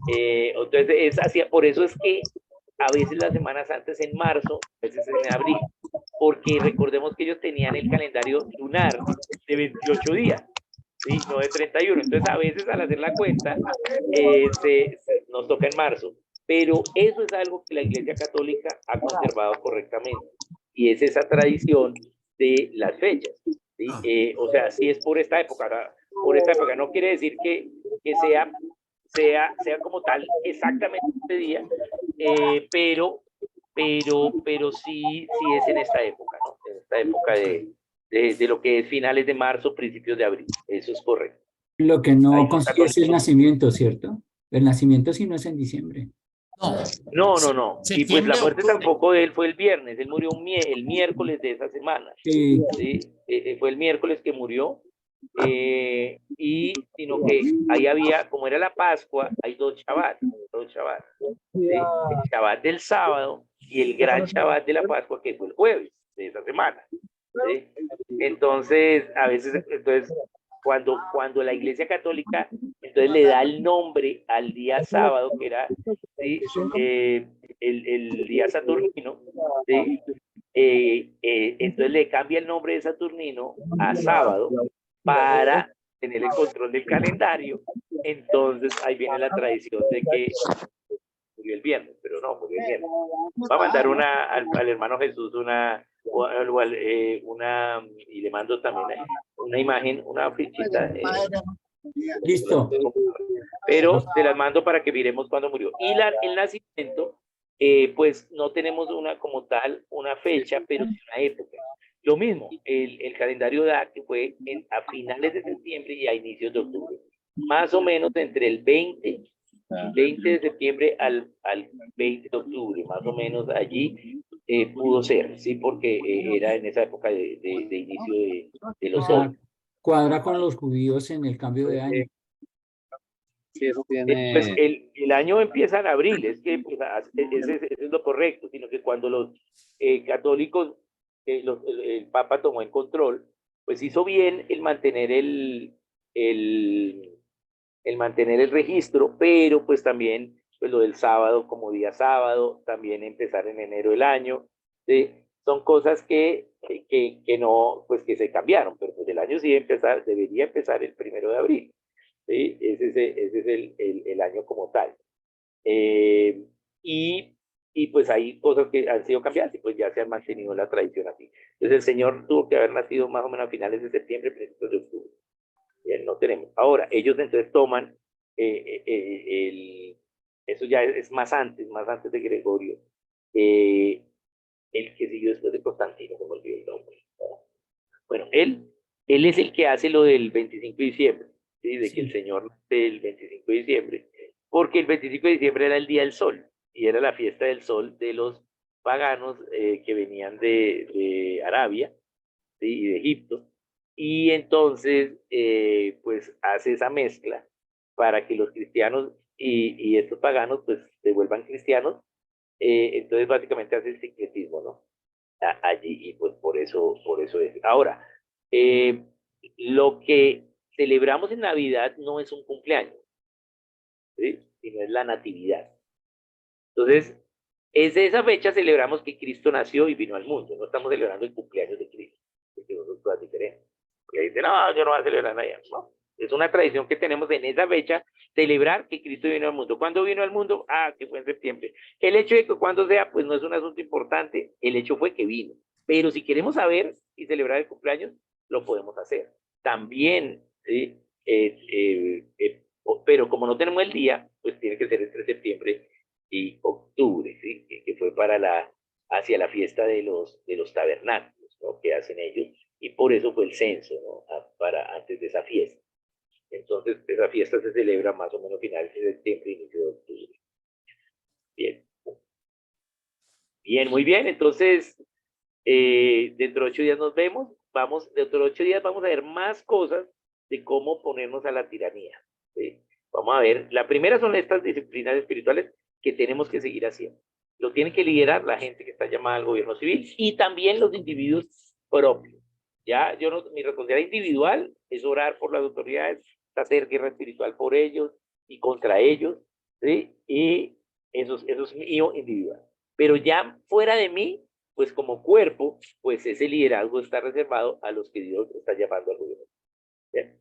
Entonces es así, por eso es que a veces las semanas antes en marzo, a veces en abril, porque recordemos que ellos tenían el calendario lunar de 28 días, ¿sí? No de 31. Entonces a veces al hacer la cuenta nos toca en marzo, pero eso es algo que la Iglesia Católica ha conservado correctamente y es esa tradición de las fechas. ¿Sí? Ah, O sea, si es por esta época no quiere decir que sea como tal exactamente este día, pero sí es en esta época, ¿no? En esta época ok. de lo que es finales de marzo, principios de abril. Eso es correcto. Lo que Ahí no los consigue es el católicos. nacimiento, ¿cierto? El nacimiento sí no es en diciembre. No, No. Y pues la septiembre, muerte octubre. tampoco de él fue el viernes, él murió el miércoles de esa semana. Sí, ¿Sí? Fue el miércoles que murió. Sino que ahí había, como era la Pascua, hay dos Shabbat, ¿sí? El Shabbat del sábado y el gran Shabbat de la Pascua, que fue el jueves de esa semana. ¿Sí? Entonces, a veces, cuando la Iglesia Católica entonces le da el nombre al día sábado, que era, ¿sí? El día saturnino, ¿sí? Entonces le cambia el nombre de Saturnino a sábado para tener el control del calendario. Entonces ahí viene la tradición de que murió el viernes, pero no, murió el viernes. Va a mandar al hermano Jesús y le mando también una imagen, una fichita. listo. Pero se las mando para que miremos cuándo murió. Y el nacimiento, pues no tenemos como tal una fecha, pero sí una época. Lo mismo, el calendario da que fue a finales de septiembre y a inicios de octubre. Más o menos entre el 20 de septiembre al 20 de octubre, más o menos allí pudo ser, ¿sí? Porque era en esa época de inicio del O sea, otoño. cuadra con los judíos en el cambio de año. Sí, eso Pues tiene. el año empieza en abril, es que pues, ese es lo correcto, sino que cuando los católicos, el Papa tomó el control, pues hizo bien el, el mantener el registro, pero pues también pues lo del sábado como día sábado, también empezar en enero del año, ¿sí? Son cosas que no, pues que se cambiaron, pero pues el año sí debería empezar el 1 de abril. ¿Sí? Ese es el año como tal. Eh, y, y pues hay cosas que han sido cambiadas y pues ya se han mantenido la tradición así. Entonces el Señor tuvo que haber nacido más o menos a finales de septiembre, principios de octubre. Bien, no tenemos. Ahora, ellos entonces toman, eso ya es más antes de Gregorio. Eh, el que siguió después de Constantino, se me olvidó el nombre. Bueno, él es el que hace lo del 25 de diciembre, ¿sí? De que el Sí. Señor nace el 25 de diciembre, porque el 25 de diciembre era el Día del Sol, y era la fiesta del sol de los paganos que venían de Arabia, ¿sí? Y de Egipto, y entonces, pues hace esa mezcla para que los cristianos y estos paganos, pues, se vuelvan cristianos, entonces básicamente hace el sincretismo, ¿no? Allí, y pues por eso es. Ahora, eh, lo que celebramos en Navidad no es un cumpleaños, ¿sí? Sino es la natividad. Entonces, es de esa fecha celebramos que Cristo nació y vino al mundo. No estamos celebrando el cumpleaños de Cristo, porque son dos cosas diferentes. Porque ahí dicen, no, yo no voy a celebrar nada. No, es una tradición que tenemos en esa fecha, celebrar que Cristo vino al mundo. ¿Cuándo vino al mundo? Ah, que fue en septiembre. El hecho de que cuando sea, pues no es un asunto importante. El hecho fue que vino. Pero si queremos saber y celebrar el cumpleaños, lo podemos hacer. También, ¿sí? Pero como no tenemos el día, pues tiene que ser entre septiembre y octubre, ¿sí? Que fue para hacia la fiesta de los tabernáculos, ¿no? Que hacen ellos, y por eso fue el censo, ¿no? Para antes de esa fiesta. Entonces, esa fiesta se celebra más o menos finales de septiembre, inicio de octubre. Bien, bien, muy bien. Entonces, dentro de 8 días nos vemos. Dentro de 8 días vamos a ver más cosas de cómo ponernos a la tiranía, ¿sí? Vamos a ver, la primera son estas disciplinas espirituales que tenemos que seguir haciendo. Lo tiene que liderar la gente que está llamada al gobierno civil y también los individuos propios. Ya, yo no, mi responsabilidad individual es orar por las autoridades, hacer guerra espiritual por ellos y contra ellos, ¿sí? Y eso es mío individual. Pero ya fuera de mí, pues como cuerpo, pues ese liderazgo está reservado a los que Dios está llamando al gobierno. ¿Bien?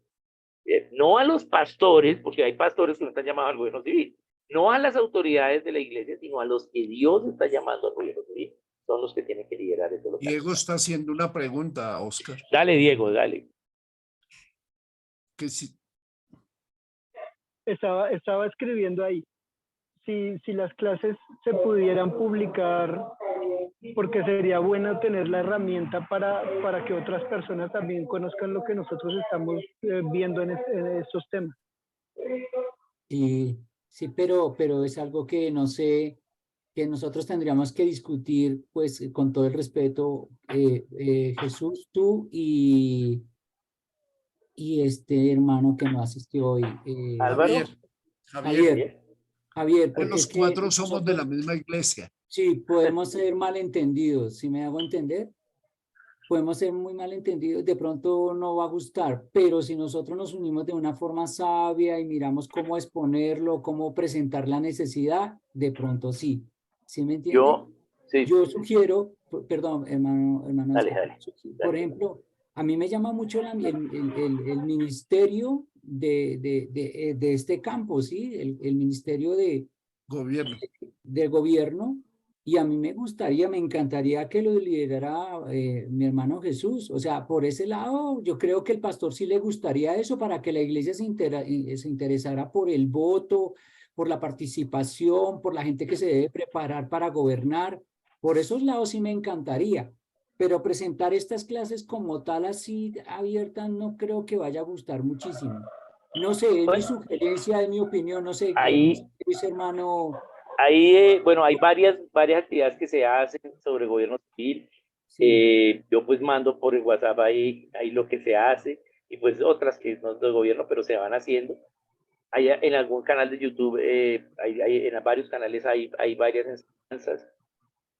Bien. No a los pastores, porque hay pastores que no están llamados al gobierno civil, no a las autoridades de la iglesia, sino a los que Dios está llamando al gobierno civil. Son los que tienen que liderar eso local. Diego está haciendo una pregunta, Oscar, Dale, Diego, dale. que si, Estaba escribiendo ahí. Si las clases se pudieran publicar, porque sería bueno tener la herramienta para que otras personas también conozcan lo que nosotros estamos viendo en estos temas. Sí, sí, pero es algo que no sé, que nosotros tendríamos que discutir, pues, con todo el respeto, Jesús, tú y este hermano que no asistió hoy, Álvaro. Javier, Javier, Javier, Bien. Javier, que porque los es que cuatro somos de la nosotros, misma iglesia. sí, podemos ser malentendidos, si me hago entender, podemos ser muy malentendidos, de pronto no va a gustar, pero si nosotros nos unimos de una forma sabia y miramos cómo exponerlo, cómo presentar la necesidad, de pronto sí. ¿Sí me entiende? Yo, sí, Yo sugiero, perdón, hermano dale, Oscar, dale, por dale. ejemplo, a mí me llama mucho el ministerio de este campo, ¿sí? El ministerio Gobierno. del gobierno, y a mí me gustaría, me encantaría que lo liderara mi hermano Jesús. O sea, por ese lado, yo creo que el pastor sí le gustaría eso para que la iglesia se interesara por el voto, por la participación, por la gente que se debe preparar para gobernar. Por esos lados sí me encantaría. Pero presentar estas clases como tal, así abiertas, no creo que vaya a gustar muchísimo. No sé, es mi Bueno, sugerencia, es mi opinión, no sé, ahí, Luis hermano. ahí bueno, hay varias actividades que se hacen sobre gobierno civil. Sí, Yo pues mando por el WhatsApp ahí lo que se hace y pues otras que no es del gobierno, pero se van haciendo. Hay en algún canal de YouTube, en varios canales hay varias enseñanzas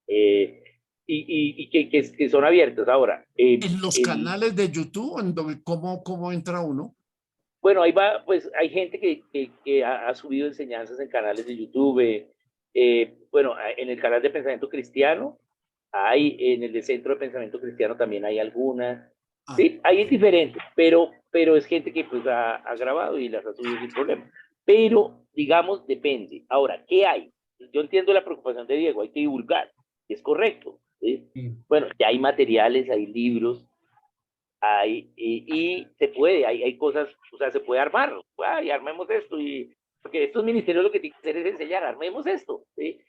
eh, que son abiertas. Ahora, En los canales de YouTube, en donde, ¿cómo entra uno? bueno, ahí va, pues hay gente que ha subido enseñanzas en canales de YouTube. Bueno, en el canal de Pensamiento Cristiano, en el de Centro de Pensamiento Cristiano también hay algunas. Ah, Sí, ahí es diferente, pero es gente que pues ha grabado y las ha subido sin problema. Pero, digamos, depende. Ahora, ¿qué hay? Yo entiendo la preocupación de Diego, hay que divulgar, es correcto, ¿sí? sí. Bueno, ya hay materiales, hay libros, y se puede, hay cosas, o sea, se puede armar, y armemos esto, porque estos ministerios lo que tienen que hacer es enseñar, armemos esto, ¿sí?